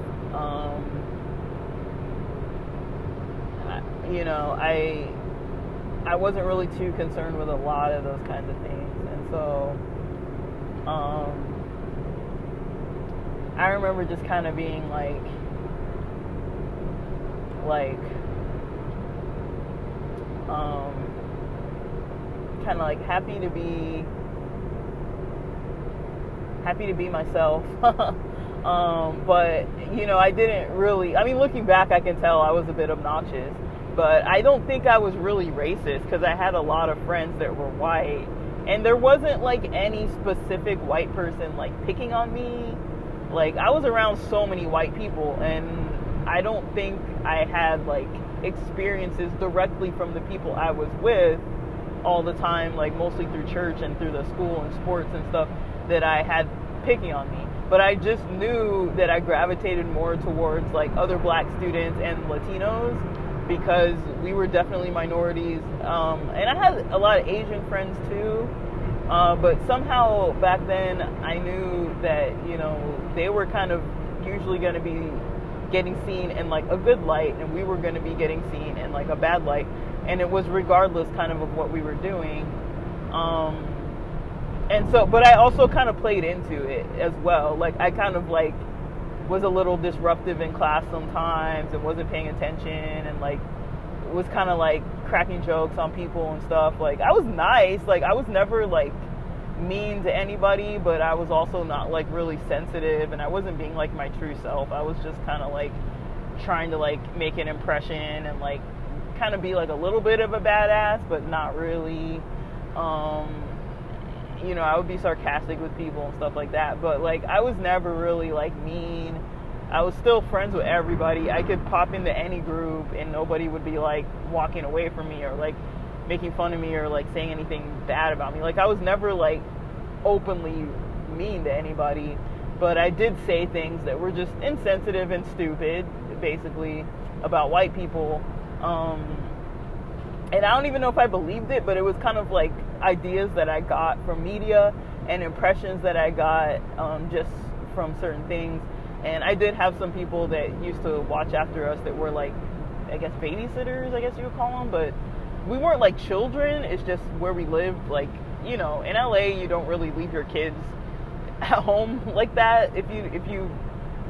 I wasn't really too concerned with a lot of those kinds of things, and so, I remember just kind of being like kind of like happy to be myself. But I didn't really, I mean, looking back, I can tell I was a bit obnoxious, but I don't think I was really racist, because I had a lot of friends that were white, and there wasn't like any specific white person like picking on me. Like, I was around so many white people, and I don't think I had like experiences directly from the people I was with all the time, like mostly through church and through the school and sports and stuff, that I had picking on me. But I just knew that I gravitated more towards like other black students and Latinos, because we were definitely minorities, and I had a lot of Asian friends too. But somehow back then I knew that, they were kind of usually going to be getting seen in like a good light, and we were going to be getting seen in like a bad light. And it was regardless kind of what we were doing. And so, but I also kind of played into it as well. Like I kind of like was a little disruptive in class sometimes, and wasn't paying attention, and like was kind of like cracking jokes on people and stuff. Like I was nice, like I was never like mean to anybody, but I was also not like really sensitive, and I wasn't being like my true self. I was just kind of like trying to like make an impression, and like kind of be like a little bit of a badass, but not really. I would be sarcastic with people and stuff like that, but like I was never really like mean. I was still friends with everybody. I could pop into any group and nobody would be like walking away from me or like making fun of me or like saying anything bad about me. Like I was never like openly mean to anybody, but I did say things that were just insensitive and stupid, basically, about white people. And I don't even know if I believed it, but it was kind of like ideas that I got from media and impressions that I got just from certain things. And I did have some people that used to watch after us that were like, I guess, babysitters, I guess you would call them. But we weren't like children. It's just where we lived. Like, in LA, you don't really leave your kids at home like that if you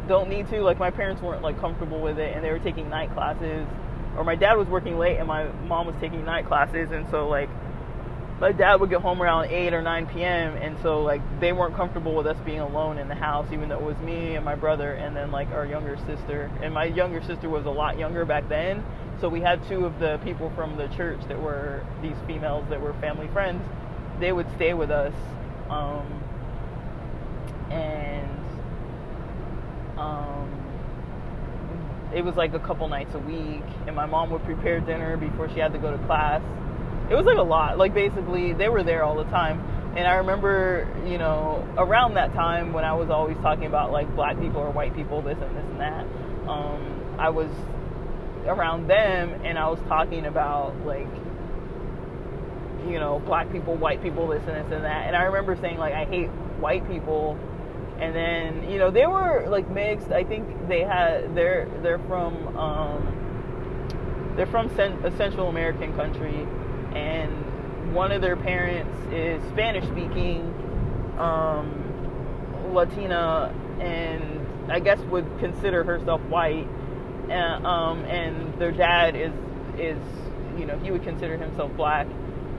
don't need to. Like, my parents weren't like comfortable with it, and they were taking night classes or my dad was working late and my mom was taking night classes, and so like my dad would get home around 8 or 9 p.m. and so like they weren't comfortable with us being alone in the house, even though it was me and my brother and then like our younger sister. And my younger sister was a lot younger back then, so we had two of the people from the church that were these females that were family friends. They would stay with us, it was like a couple nights a week, and my mom would prepare dinner before she had to go to class. It was like a lot. Like basically they were there all the time. And I remember, you know, around that time when I was always talking about like black people or white people, this and this and that, I was around them and I was talking about like, you know, black people, white people, this and this and that. And I remember saying like, I hate white people. And then, you know, they were like mixed. I think they're from a Central American country, and one of their parents is Spanish speaking, Latina, and I guess would consider herself white. And their dad is, you know, he would consider himself black.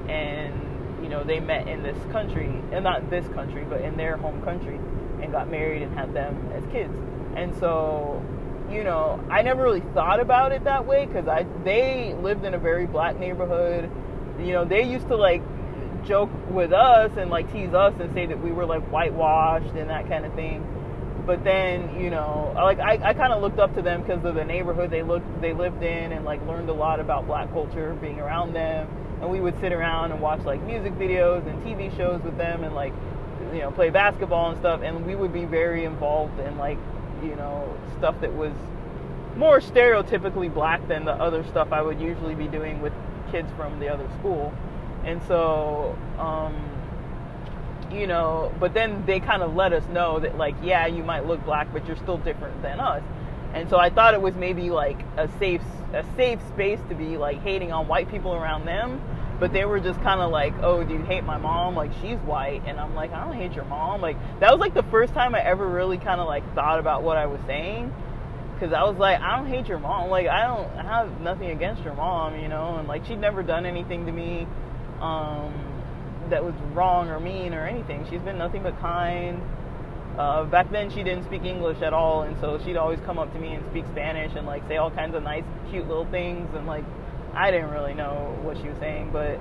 And, you know, they met in this country, and not this country, but in their home country, and got married and had them as kids. And so, you know, I never really thought about it that way, because they lived in a very black neighborhood. You know, they used to like joke with us and like tease us and say that we were like whitewashed and that kind of thing. But then, you know, like I kind of looked up to them because of the neighborhood they lived in, and like learned a lot about black culture being around them. And we would sit around and watch like music videos and TV shows with them, and like, you know, play basketball and stuff. And we would be very involved in like, you know, stuff that was more stereotypically black than the other stuff I would usually be doing with kids from the other school. And so, you know, but then they kind of let us know that like, yeah, you might look black, but you're still different than us. And so I thought it was maybe like a safe space to be like hating on white people around them. But they were just kind of like, oh, do you hate my mom? Like, she's white. And I'm like, I don't hate your mom. Like, that was like the first time I ever really kind of like thought about what I was saying. Because I was like, I don't hate your mom. Like, I have nothing against your mom, you know. And like, she'd never done anything to me that was wrong or mean or anything. She's been nothing but kind. Back then she didn't speak English at all, and so she'd always come up to me and speak Spanish and like say all kinds of nice, cute little things, and like I didn't really know what she was saying, but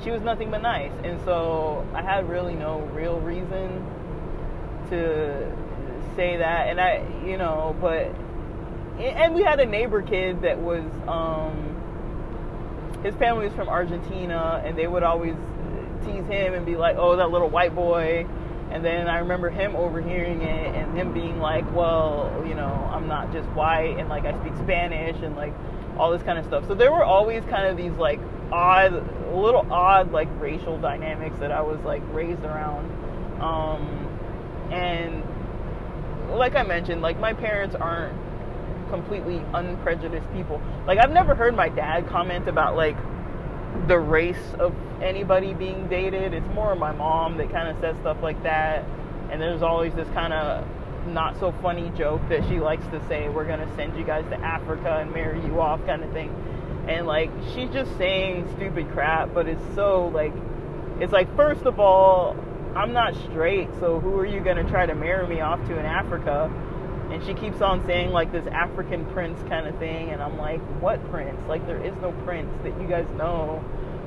she was nothing but nice. And so I had really no real reason to say that. And I, you know, and we had a neighbor kid that was, his family was from Argentina, and they would always tease him and be like, oh, that little white boy. And then I remember him overhearing it and him being like, well, you know, I'm not just white, and like I speak Spanish and like all this kind of stuff. So there were always kind of these like little odd like racial dynamics that I was like raised around. And like I mentioned, like my parents aren't completely unprejudiced people. Like I've never heard my dad comment about like the race of anybody being dated. It's more my mom that kind of says stuff like that. And there's always this kind of not so funny joke that she likes to say, we're gonna send you guys to Africa and marry you off, kind of thing. And like she's just saying stupid crap, but it's so like, it's like, first of all, I'm not straight, so who are you gonna try to marry me off to in Africa? And she keeps on saying like this African prince kind of thing, and I'm like, what prince? Like there is no prince that you guys know.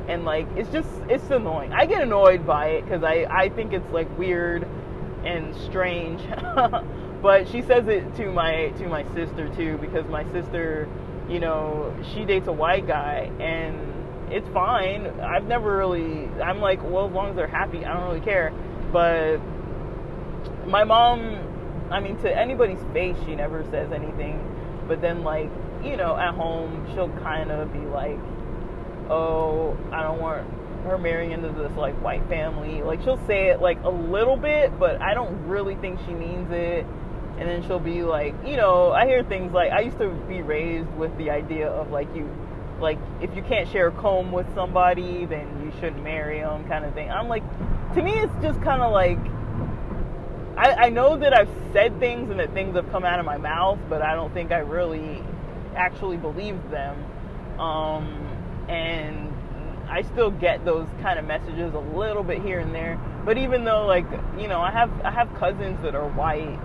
And like it's annoying. I get annoyed by it because I think it's like weird and strange. But she says it to my sister too, because my sister, you know, she dates a white guy, and it's fine. I'm like, well, as long as they're happy, I don't really care. But my mom, I mean, to anybody's face, she never says anything. But then, like, you know, at home, she'll kind of be like, oh, I don't want her marrying into this, like, white family. Like, she'll say it, like, a little bit, but I don't really think she means it. And then she'll be like, you know, I hear things like, I used to be raised with the idea of, like, if you can't share a comb with somebody, then you shouldn't marry them, kind of thing. I'm like, to me, it's just kind of like, I know that I've said things and that things have come out of my mouth, but I don't think I really actually believed them. And I still get those kind of messages a little bit here and there. But even though, like, you know, I have cousins that are white,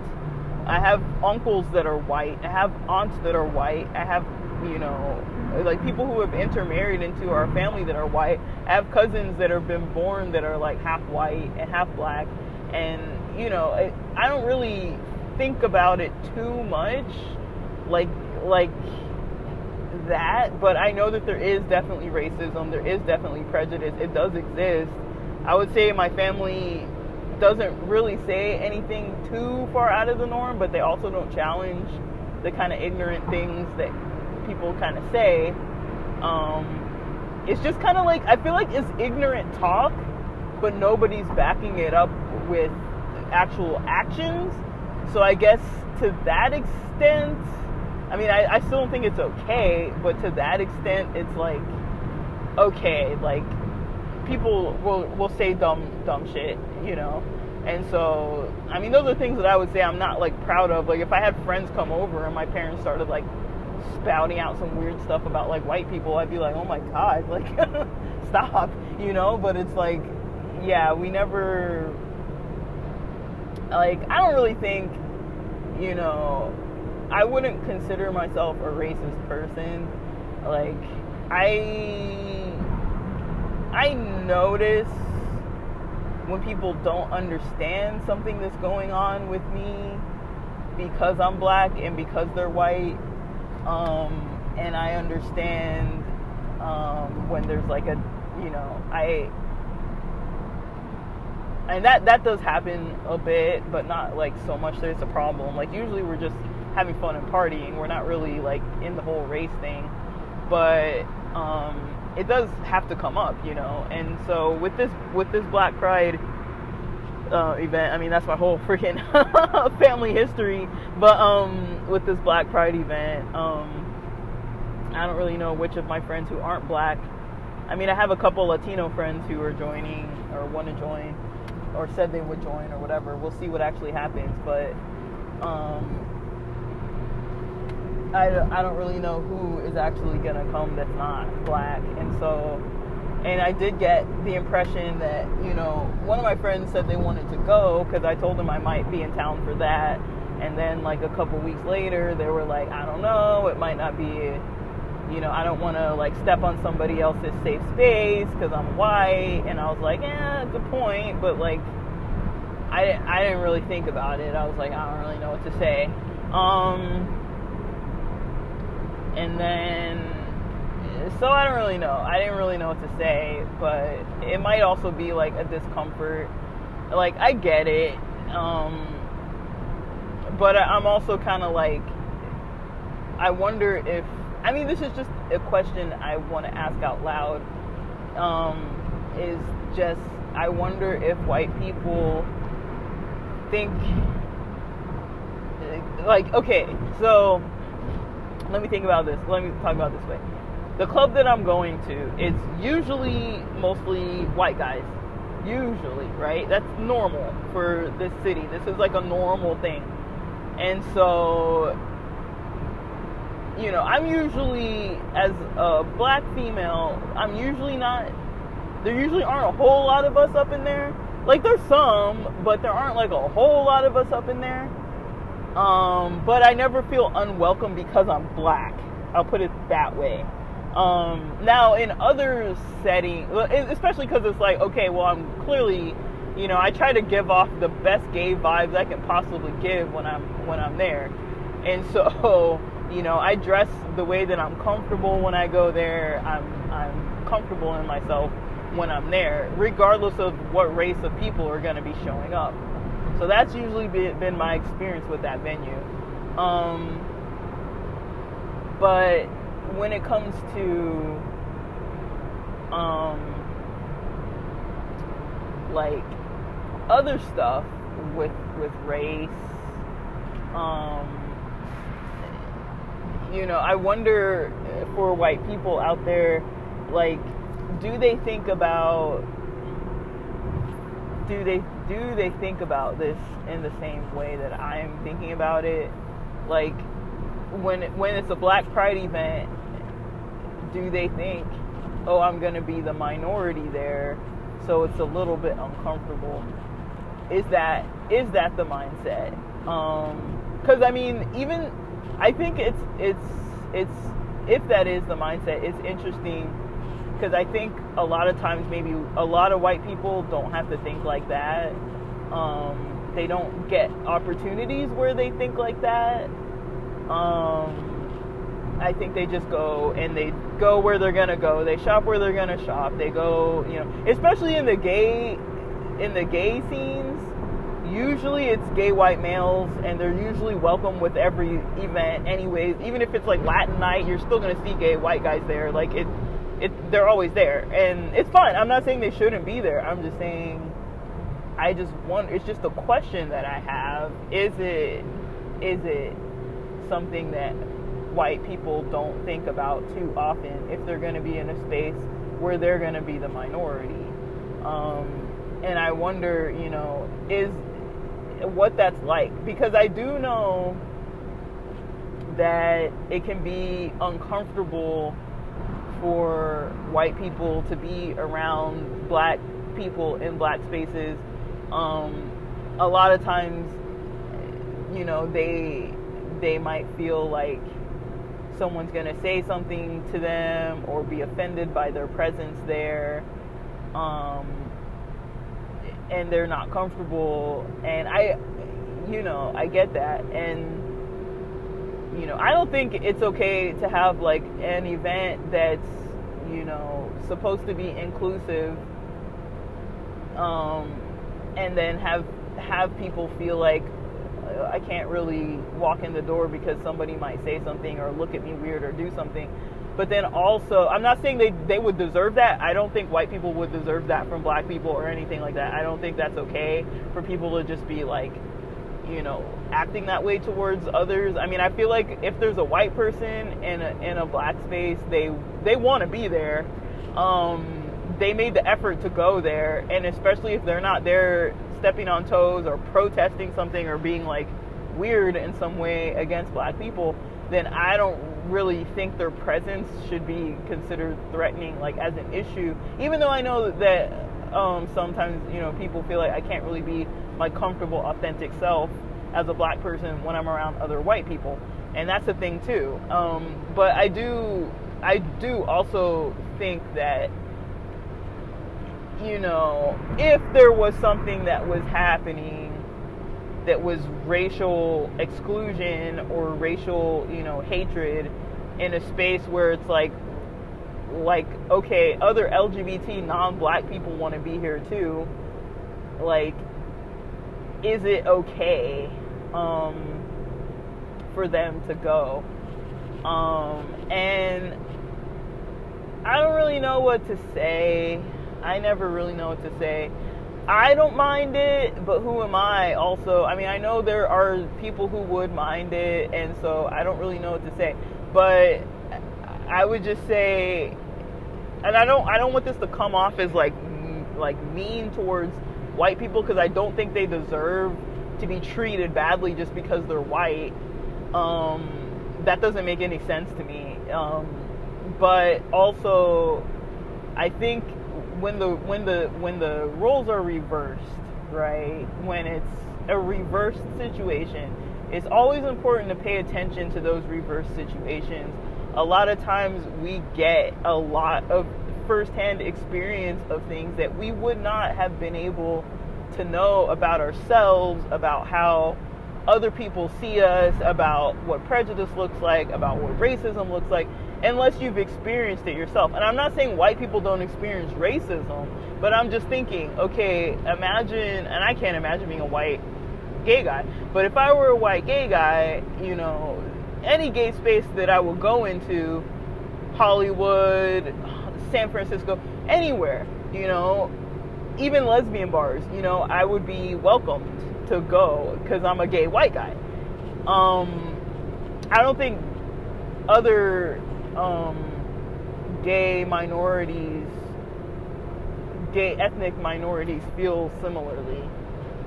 I have uncles that are white, I have aunts that are white, I have, you know, like people who have intermarried into our family that are white. I have cousins that have been born that are like half white and half black, and you know, I don't really think about it too much, like that. But I know that there is definitely racism, there is definitely prejudice. It does exist. I would say my family doesn't really say anything too far out of the norm, but they also don't challenge the kind of ignorant things that people kind of say. It's just kind of like, I feel like it's ignorant talk, but nobody's backing it up with actual actions. So I guess to that extent, I mean, I still don't think it's okay, but to that extent, it's like, okay, like, people will say dumb shit, you know? And so, I mean, those are things that I would say I'm not, like, proud of. Like, if I had friends come over and my parents started, like, spouting out some weird stuff about, like, white people, I'd be like, oh my God, like, stop, you know? But it's like, yeah, we never, like, I don't really think, you know, I wouldn't consider myself a racist person. Like, I notice when people don't understand something that's going on with me because I'm black and because they're white. And I understand when there's like a, you know, and that does happen a bit, but not like so much that it's a problem. Like, usually we're just having fun and partying. We're not really like in the whole race thing, but it does have to come up, you know. And so with this Black Pride event, I mean, that's my whole freaking family history. But with this Black Pride event, I don't really know which of my friends who aren't black. I mean, I have a couple Latino friends who are joining or want to join or said they would join or whatever. We'll see what actually happens, but I don't really know who is actually gonna come that's not black. And so, and I did get the impression that, you know, one of my friends said they wanted to go because I told them I might be in town for that, and then like a couple weeks later they were like, I don't know, it might not be, you know, I don't want to like step on somebody else's safe space because I'm white. And I was like, yeah, good point, but like I didn't really think about it. I was like, I don't really know what to say. And then, so I don't really know. I didn't really know what to say, but it might also be like a discomfort. Like, I get it. But I'm also kind of like, I wonder if, I mean, this is just a question I want to ask out loud. Is just, I wonder if white people think, like, okay, so let me think about this. Let me talk about it this way. The club that I'm going to, it's usually mostly white guys. Usually, right? That's normal for this city. This is like a normal thing. And so, you know, I'm usually, as a black female, I'm usually not, there usually aren't a whole lot of us up in there. Like, there's some, but there aren't like a whole lot of us up in there. But I never feel unwelcome because I'm black. I'll put it that way. Now in other settings, especially because it's like, okay, well, I'm clearly, you know, I try to give off the best gay vibes I can possibly give when I'm there. And so, you know, I dress the way that I'm comfortable when I go there. I'm comfortable in myself when I'm there, regardless of what race of people are going to be showing up. So that's usually been my experience with that venue. But when it comes to like other stuff with race, you know, I wonder for white people out there, like, do they think about this in the same way that I'm thinking about it? Like, when it's a Black Pride event, do they think, oh, I'm going to be the minority there, so it's a little bit uncomfortable? Is that the mindset? Because I mean, even I think it's if that is the mindset, it's interesting, because I think a lot of times maybe a lot of white people don't have to think like that. They don't get opportunities where they think like that. I think they just go, and they go where they're gonna go. They shop where they're gonna shop. They go, especially in the gay scenes. Usually it's gay white males, and they're usually welcome with every event anyways. Even if it's like Latin night, you're still going to see gay white guys there. Like, they're always there. And it's fine. I'm not saying they shouldn't be there. I'm just saying, it's just a question that I have. Is it something that white people don't think about too often if they're going to be in a space where they're going to be the minority? And I wonder, is what that's like, because I do know that it can be uncomfortable for white people to be around black people in black spaces. A lot of times, they might feel like someone's going to say something to them or be offended by their presence there. And they're not comfortable, and I get that, and I don't think it's okay to have like an event that's supposed to be inclusive, and then have people feel like I can't really walk in the door because somebody might say something or look at me weird or do something. But then also, I'm not saying they would deserve that. I don't think white people would deserve that from black people or anything like that. I don't think that's okay for people to just be like, acting that way towards others. I mean, I feel like if there's a white person in a black space, they want to be there. They made the effort to go there, and especially if they're not there stepping on toes or protesting something or being like weird in some way against black people, then I don't really think their presence should be considered threatening, like as an issue, even though I know that sometimes people feel like I can't really be my comfortable authentic self as a black person when I'm around other white people, and that's a thing too. But I do also think that if there was something that was happening that was racial exclusion or racial, hatred in a space where it's like, okay, other LGBT non-black people want to be here too. Like, is it okay for them to go? And I don't really know what to say. I never really know what to say. I don't mind it, but who am I also? I mean, I know there are people who would mind it, and so I don't really know what to say. But I would just say, and I don't want this to come off as like mean towards white people, because I don't think they deserve to be treated badly just because they're white. That doesn't make any sense to me. But also, I think when the roles are reversed, right? When it's a reversed situation, it's always important to pay attention to those reversed situations. A lot of times we get a lot of firsthand experience of things that we would not have been able to know about ourselves, about how other people see us, about what prejudice looks like, about what racism looks like, unless you've experienced it yourself. And I'm not saying white people don't experience racism, but I'm just thinking, okay, imagine, and I can't imagine being a white gay guy, but if I were a white gay guy, any gay space that I would go into, Hollywood, San Francisco, anywhere, even lesbian bars, I would be welcomed to go because I'm a gay white guy. I don't think other gay ethnic minorities feel similarly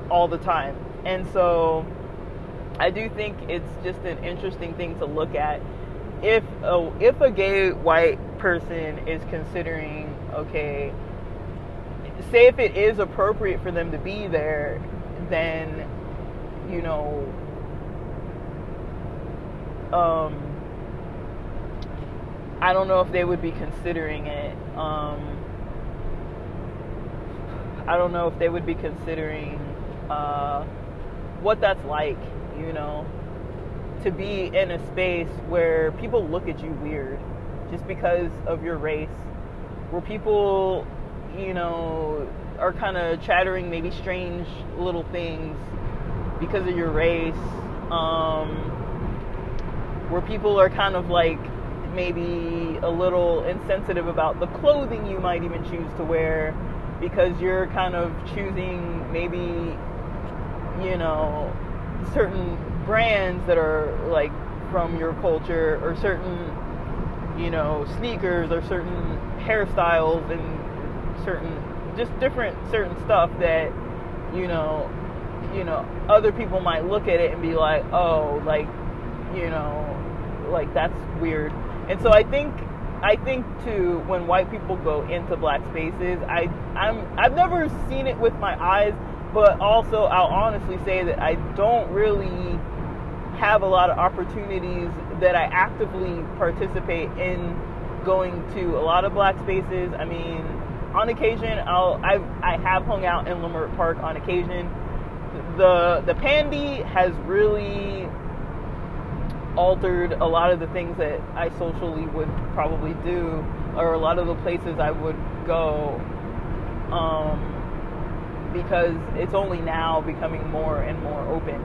all the time. And so I do think it's just an interesting thing to look at. If a gay white person is considering, okay, say if it is appropriate for them to be there, then, you know, I don't know if they would be considering it. I don't know if they would be considering what that's like, you know, to be in a space where people look at you weird just because of your race, where people, you know, are kind of chattering maybe strange little things because of your race, where people are kind of like maybe a little insensitive about the clothing you might even choose to wear because you're kind of choosing maybe, you know, certain brands that are like from your culture, or certain, you know, sneakers, or certain hairstyles, and certain just different certain stuff that, you know, other people might look at it and be like, oh, like, you know, like that's weird. And so I think too, when white people go into black spaces, I've never seen it with my eyes, but also I'll honestly say that I don't really have a lot of opportunities that I actively participate in going to a lot of black spaces. I mean, on occasion, I have hung out in Leimert Park on occasion. The Pandy has really altered a lot of the things that I socially would probably do, or a lot of the places I would go, because it's only now becoming more and more open,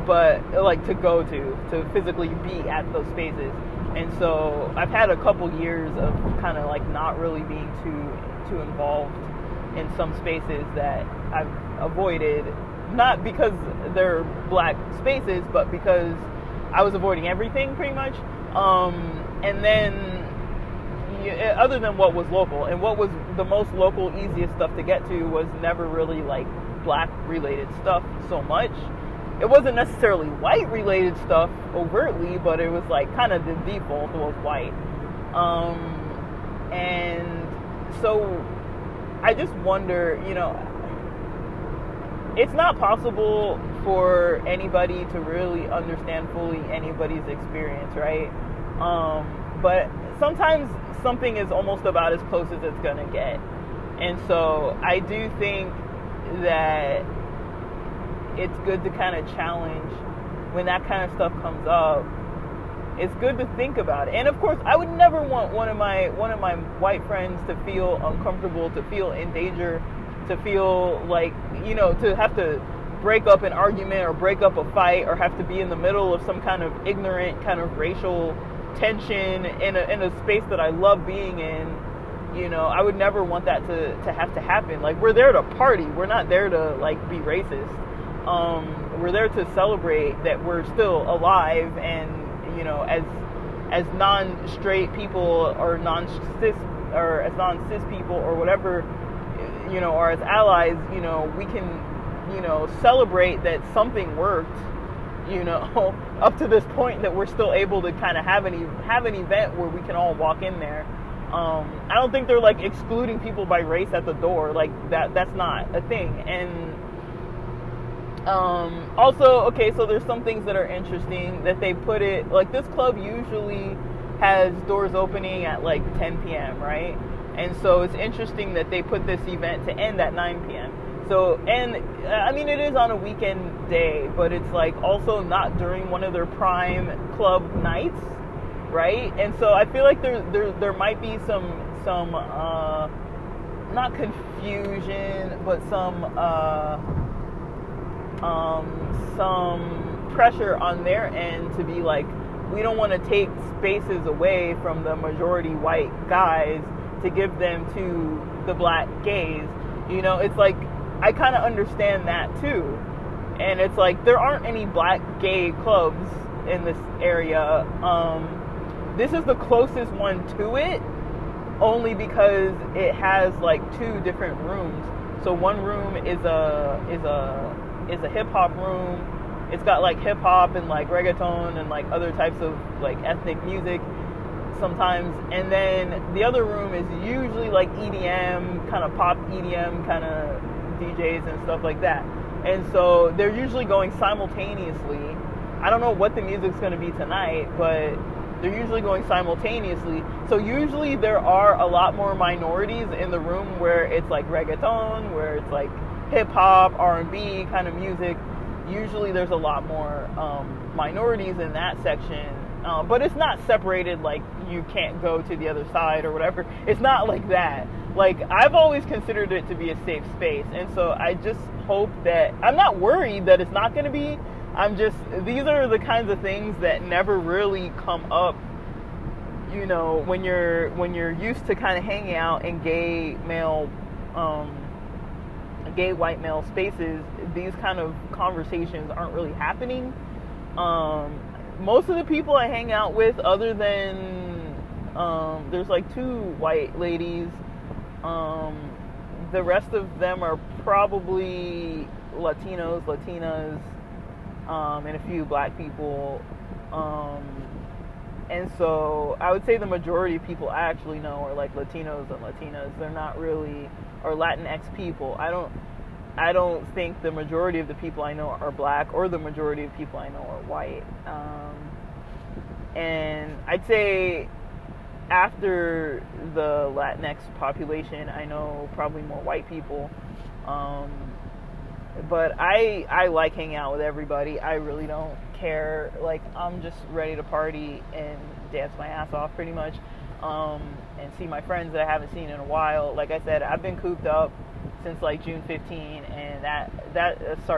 but like to go to physically be at those spaces. And so I've had a couple years of kind of like not really being too involved in some spaces that I've avoided, not because they're black spaces, but because I was avoiding everything pretty much. And then other than what was local, and what was the most local, easiest stuff to get to was never really like black related stuff so much. It wasn't necessarily white related stuff overtly, but it was like kind of the default was white. And so I just wonder, you know, it's not possible for anybody to really understand fully anybody's experience, right? But sometimes something is almost about as close as it's gonna get. And so I do think that it's good to kind of challenge when that kind of stuff comes up. It's good to think about it. And of course, I would never want one of my white friends to feel uncomfortable, to feel in danger, to feel like, you know, to have to break up an argument or break up a fight, or have to be in the middle of some kind of ignorant kind of racial tension in a space that I love being in. You know, I would never want that to have to happen. Like, we're there to party. We're not there to like be racist. We're there to celebrate that we're still alive, and, you know, as non-straight people, or non-cis, or as non-cis people, or whatever, you know, or as allies, you know, we can, you know, celebrate that something worked, you know, up to this point, that we're still able to kind of have an event where we can all walk in there. I don't think they're like excluding people by race at the door, like that's not a thing. And also, okay, so there's some things that are interesting that they put it, like this club usually has doors opening at like 10 p.m., right? And so it's interesting that they put this event to end at 9 p.m. So, and I mean, it is on a weekend day, but it's like also not during one of their prime club nights, right? And so I feel like there might be some not confusion, but some pressure on their end to be like, we don't want to take spaces away from the majority white guys to give them to the black gays. You know, it's like, I kind of understand that too. And it's like, there aren't any black gay clubs in this area. This is the closest one to it, only because it has like two different rooms. So one room is a hip hop room. It's got like hip hop and like reggaeton and like other types of like ethnic music. sometimes, and then the other room is usually like EDM, kind of pop EDM kind of DJs and stuff like that. And so they're usually going simultaneously. I don't know what the music's going to be tonight, but they're usually going simultaneously. So usually there are a lot more minorities in the room where it's like reggaeton, where it's like hip hop, R&B kind of music. Usually there's a lot more minorities in that section. But it's not separated like you can't go to the other side or whatever. It's not like that. Like, I've always considered it to be a safe space. And so I just hope that, I'm not worried that it's not going to be. These are the kinds of things that never really come up, you know, when you're used to kind of hanging out in gay white male spaces. These kind of conversations aren't really happening. Most of the people I hang out with, other than there's like 2 white ladies, the rest of them are probably Latinos, Latinas, and a few black people. And so I would say the majority of people I actually know are like Latinos and Latinas. They're not really, or Latinx people. I don't think the majority of the people I know are black, or the majority of people I know are white. And I'd say after the Latinx population, I know probably more white people. But I like hanging out with everybody. I really don't care. Like, I'm just ready to party and dance my ass off pretty much. And see my friends that I haven't seen in a while. Like I said, I've been cooped up since like June 15, and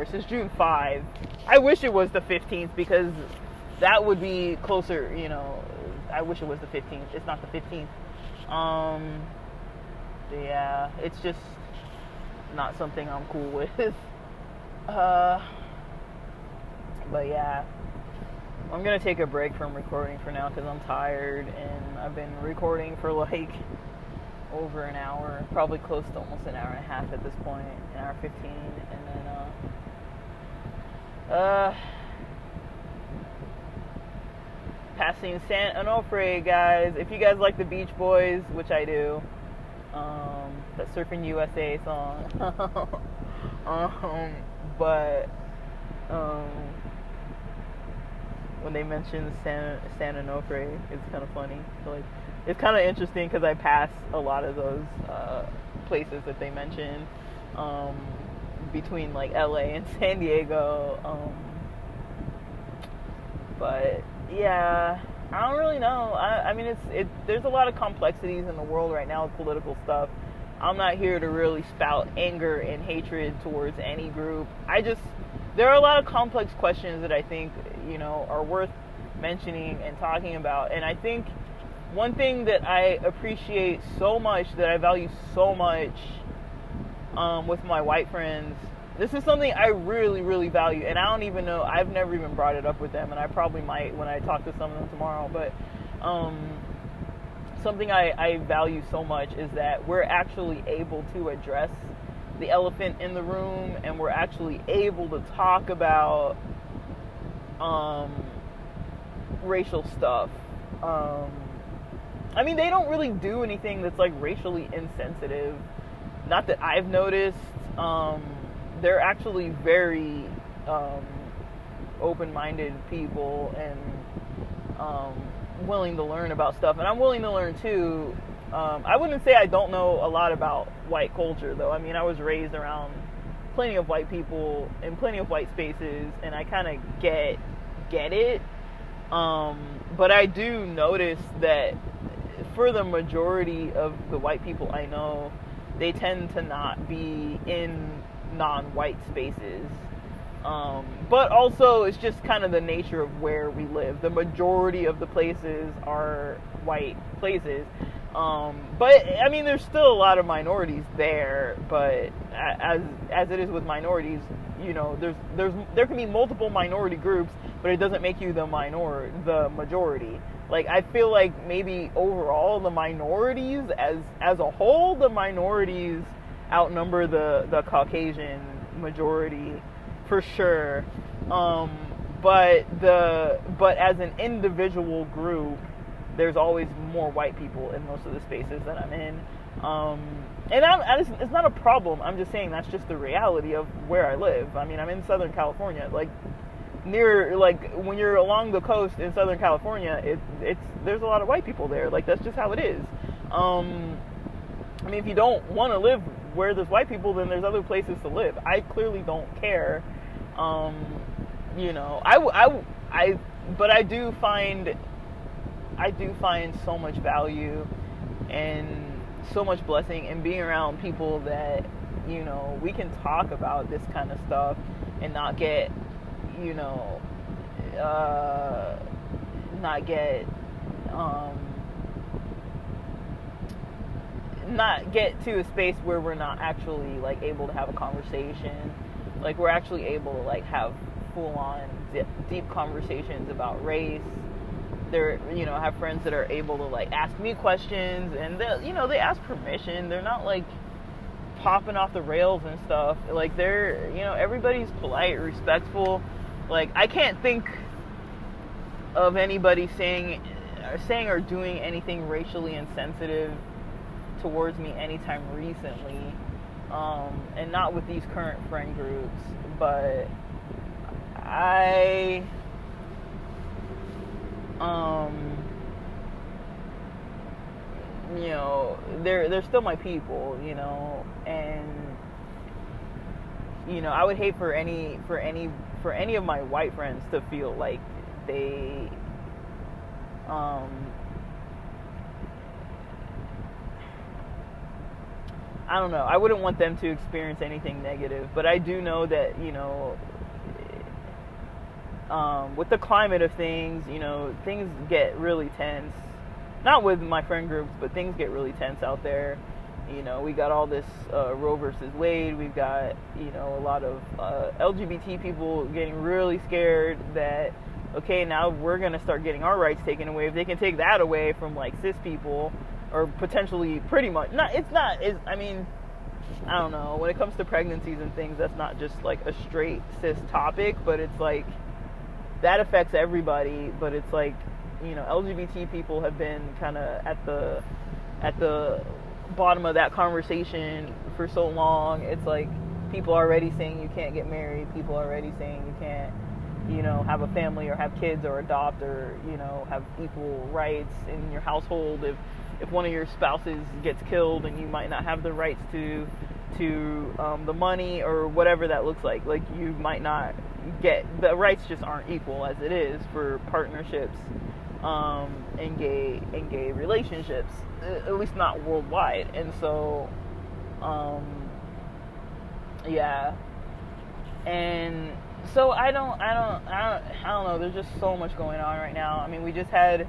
since June 5. I wish it was the 15th, because that would be closer, you know. I wish it was the 15th. It's not the 15th. Yeah, it's just not something I'm cool with. But yeah, I'm gonna take a break from recording for now because I'm tired, and I've been recording for like over an hour, probably close to almost an hour and a half at this point, an hour 15, and then passing San Onofre, guys. If you guys like the Beach Boys, which I do, that Surfing USA song, but when they mention San Onofre, it's kind of funny. So, like, it's kind of interesting because I pass a lot of those places that they mention, between like LA and San Diego. But yeah, I don't really know. I mean, there's a lot of complexities in the world right now with political stuff. I'm not here to really spout anger and hatred towards any group. There are a lot of complex questions that I think, you know, are worth mentioning and talking about. And I think one thing that I appreciate so much, that I value so much, with my white friends, this is something I really, really value, and I don't even know, I've never even brought it up with them, and I probably might when I talk to some of them tomorrow, but something I value so much is that we're actually able to address the elephant in the room, and we're actually able to talk about racial stuff. I mean, they don't really do anything that's like racially insensitive, not that I've noticed. They're actually very open-minded people, and willing to learn about stuff, and I'm willing to learn too. I wouldn't say I don't know a lot about white culture, though. I mean, I was raised around plenty of white people in plenty of white spaces, and I kind of get it. But I do notice that for the majority of the white people I know, they tend to not be in non-white spaces. But also, it's just kind of the nature of where we live. The majority of the places are white places. But I mean, there's still a lot of minorities there. But as it is with minorities, you know, there can be multiple minority groups, but it doesn't make you the majority. Like, I feel like maybe overall the minorities as a whole, the minorities outnumber the Caucasian majority for sure. But as an individual group, there's always more white people in most of the spaces that I'm in. And it's not a problem. I'm just saying that's just the reality of where I live. I mean, I'm in Southern California. Like, near, like, when you're along the coast in Southern California, there's a lot of white people there. Like, that's just how it is. I mean, if you don't want to live where there's white people, then there's other places to live. I clearly don't care. You know, but I do find so much value and so much blessing in being around people that, you know, we can talk about this kind of stuff and not get, you know, not get to a space where we're not actually, like, able to have a conversation. Like, we're actually able to, like, have full-on deep conversations about race. You know, I have friends that are able to, like, ask me questions, and you know, they ask permission. They're not, like, popping off the rails and stuff. Like, they're, you know, everybody's polite, respectful. Like, I can't think of anybody saying or doing anything racially insensitive towards me anytime recently, and not with these current friend groups, but you know, they're still my people, you know, and, you know, I would hate for any of my white friends to feel like they, I don't know. I wouldn't want them to experience anything negative, but I do know that, you know, with the climate of things, you know, things get really tense. Not with my friend groups, but things get really tense out there. You know, we got all this Roe versus Wade. We've got, you know, a lot of LGBT people getting really scared that, okay, now we're going to start getting our rights taken away. If they can take that away from, like, cis people, or potentially pretty much, I mean, I don't know. When it comes to pregnancies and things, that's not just, like, a straight cis topic, but it's, like, that affects everybody. But it's, like, you know, LGBT people have been kind of at the bottom of that conversation for so long. It's like people already saying you can't get married, people already saying you can't, you know, have a family or have kids or adopt or, you know, have equal rights in your household. If one of your spouses gets killed, and you might not have the rights to the money or whatever that looks like you might not get, the rights just aren't equal as it is for partnerships in gay relationships, at least not worldwide. And so yeah, and so I don't know, there's just so much going on right now. I mean, we just had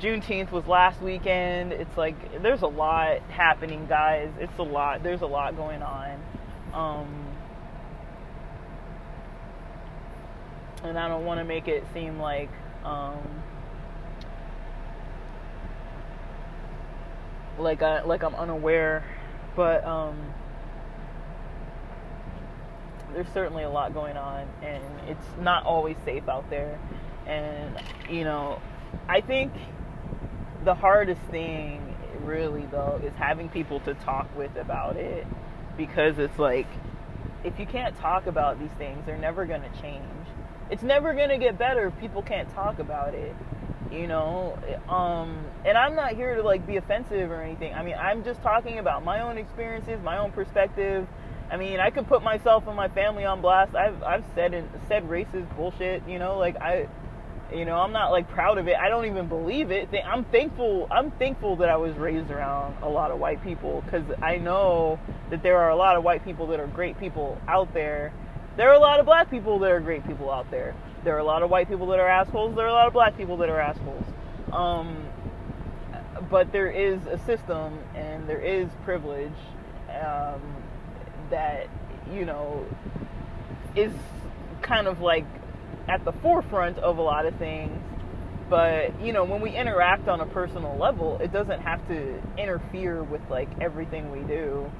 Juneteenth was last weekend. It's like there's a lot happening, guys. There's a lot going on, and I don't want to make it seem like I'm unaware, but there's certainly a lot going on, and it's not always safe out there. And, you know, I think the hardest thing really, though, is having people to talk with about it, because it's like, if you can't talk about these things, they're never going to change. It's never going to get better if people can't talk about it, you know. And I'm not here to, like, be offensive or anything. I mean, I'm just talking about my own experiences, my own perspective. I mean, I could put myself and my family on blast. I've said racist bullshit, you know, like I'm not, like, proud of it. I don't even believe it. I'm thankful that I was raised around a lot of white people, because I know that there are a lot of white people that are great people out there. There are a lot of black people that are great people out there. There are a lot of white people that are assholes. There are a lot of black people that are assholes. But there is a system, and there is privilege that, you know, is kind of like at the forefront of a lot of things. But, you know, when we interact on a personal level, it doesn't have to interfere with, like, everything we do.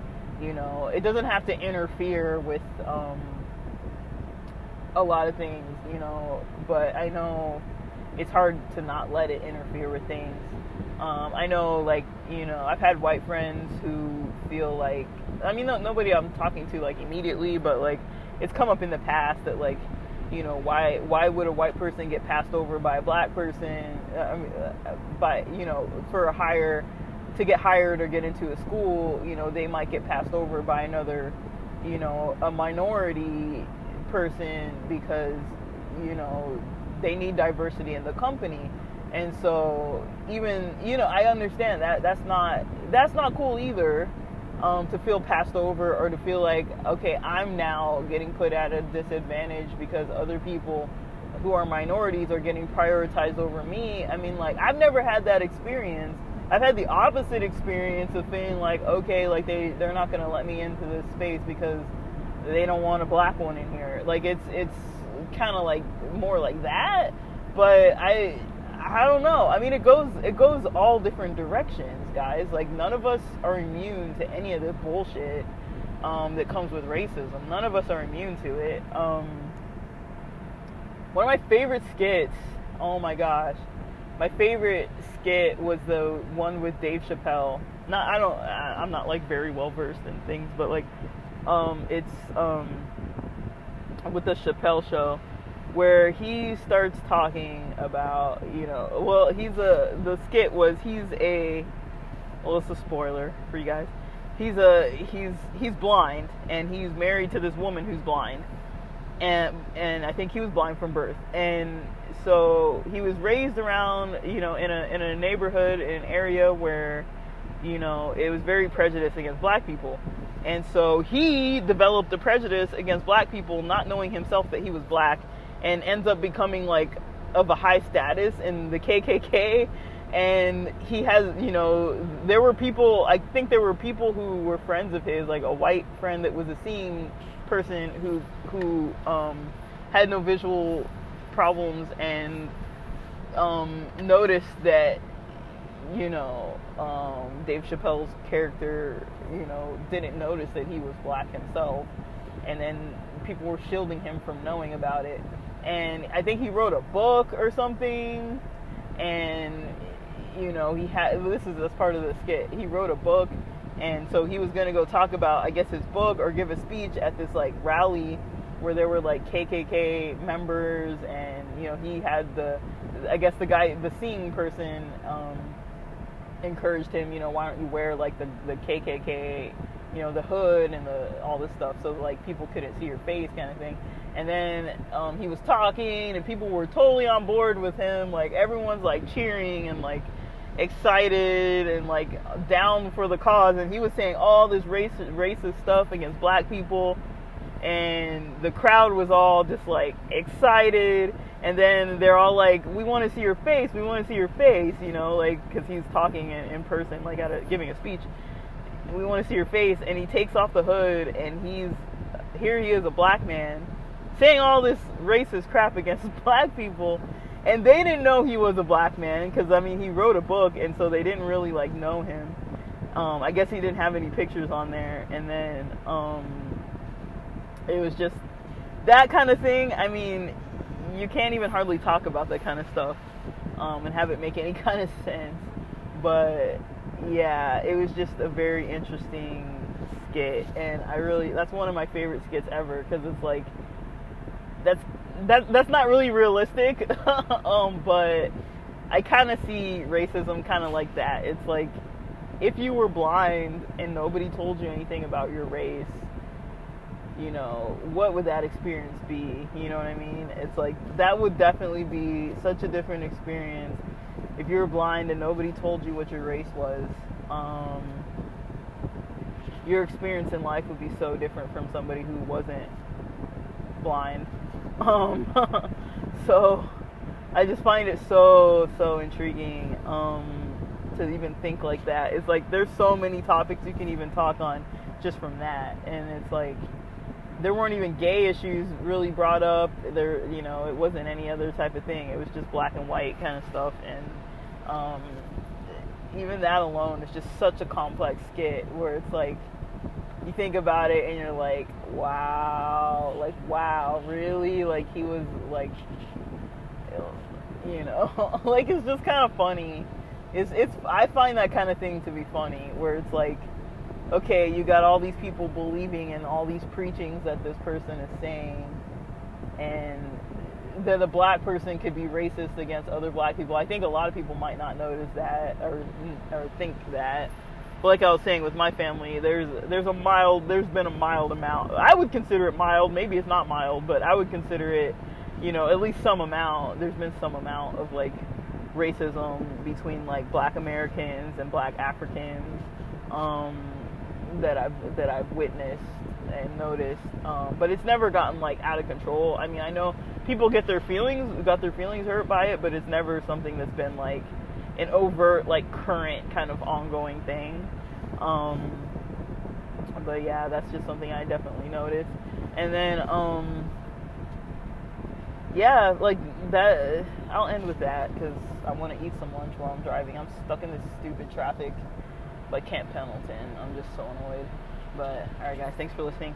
You know, it doesn't have to interfere with a lot of things, you know. But I know it's hard to not let it interfere with things. I know, like, I've had white friends who feel like, I mean, nobody I'm talking to, like, immediately, but, like, it's come up in the past that, like, why would a white person get passed over by a black person, for a hire, to get hired or get into a school, they might get passed over by another, a minority person because, they need diversity in the company. And so even, I understand that that's not cool either, to feel passed over or to feel like, okay, I'm now getting put at a disadvantage because other people who are minorities are getting prioritized over me. I mean, like, I've never had that experience. I've had the opposite experience of feeling like, okay, like they're not going to let me into this space because they don't want a black one in here. Like, it's kind of like more like that, but I don't know. I mean, it goes all different directions, guys. Like, none of us are immune to any of this bullshit that comes with racism. None of us are immune to it. One of my favorite skits, oh my gosh, my favorite skit was the one with Dave Chappelle. I'm not like very well versed in things, but like, it's with the Chappelle show, where he starts talking about, the skit was, it's a spoiler for you guys. He's blind, and he's married to this woman who's blind, and I think he was blind from birth, and so he was raised around, in a neighborhood, in an area where, it was very prejudiced against black people. And so he developed a prejudice against black people, not knowing himself that he was black, and ends up becoming like of a high status in the KKK. And he has, I think there were people who were friends of his, like a white friend that was a seeing person who had no visual problems, and noticed that, Dave Chappelle's character, didn't notice that he was black himself, and then people were shielding him from knowing about it. And I think he wrote a book or something, and that's part of the skit. He wrote a book, and so he was gonna go talk about, I guess, his book or give a speech at this like rally where there were like KKK members, and he had the seeing person encouraged him, why don't you wear like the KKK, the hood and all this stuff, so like people couldn't see your face, kind of thing. And then he was talking, and people were totally on board with him. Like, everyone's like cheering and like excited and like down for the cause. And he was saying all this racist stuff against black people, and the crowd was all just like excited. And then they're all like, we want to see your face, we want to see your face, like, because he's talking in person, like giving a speech. We want to see your face. And he takes off the hood, and he is a black man saying all this racist crap against black people, and they didn't know he was a black man, because I mean, he wrote a book, and so they didn't really like know him. I guess he didn't have any pictures on there. And then it was just that kind of thing. I mean, you can't even hardly talk about that kind of stuff and have it make any kind of sense. But yeah, it was just a very interesting skit, and that's one of my favorite skits ever, because it's like, that's not really realistic, but I kind of see racism kind of like that. It's like, if you were blind and nobody told you anything about your race, what would that experience be? You know what I mean? It's like, that would definitely be such a different experience if you were blind and nobody told you what your race was. Your experience in life would be so different from somebody who wasn't blind. So I just find it so intriguing to even think like that. It's like, there's so many topics you can even talk on just from that, and it's like, there weren't even gay issues really brought up there. It wasn't any other type of thing. It was just black and white kind of stuff. And even that alone is just such a complex skit, where it's like, you think about it and you're like, wow, really? Like, he was like, you know. Like, it's just kind of funny. It's I find that kind of thing to be funny, where it's like, okay, you got all these people believing in all these preachings that this person is saying, and that a black person could be racist against other black people. I think a lot of people might not notice that or think that. But like I was saying with my family, there's been a mild amount. I would consider it mild. Maybe it's not mild, but I would consider it, you know, at least some amount. There's been some amount of like racism between like black Americans and black Africans that I've witnessed and noticed, but it's never gotten like out of control. I mean, I know people got their feelings hurt by it, but it's never something that's been like an overt, like, current kind of ongoing thing. But yeah, that's just something I definitely noticed. And then yeah, like that, I'll end with that because I want to eat some lunch while I'm driving. I'm stuck in this stupid traffic like Camp Pendleton. I'm just so annoyed. But alright guys, thanks for listening.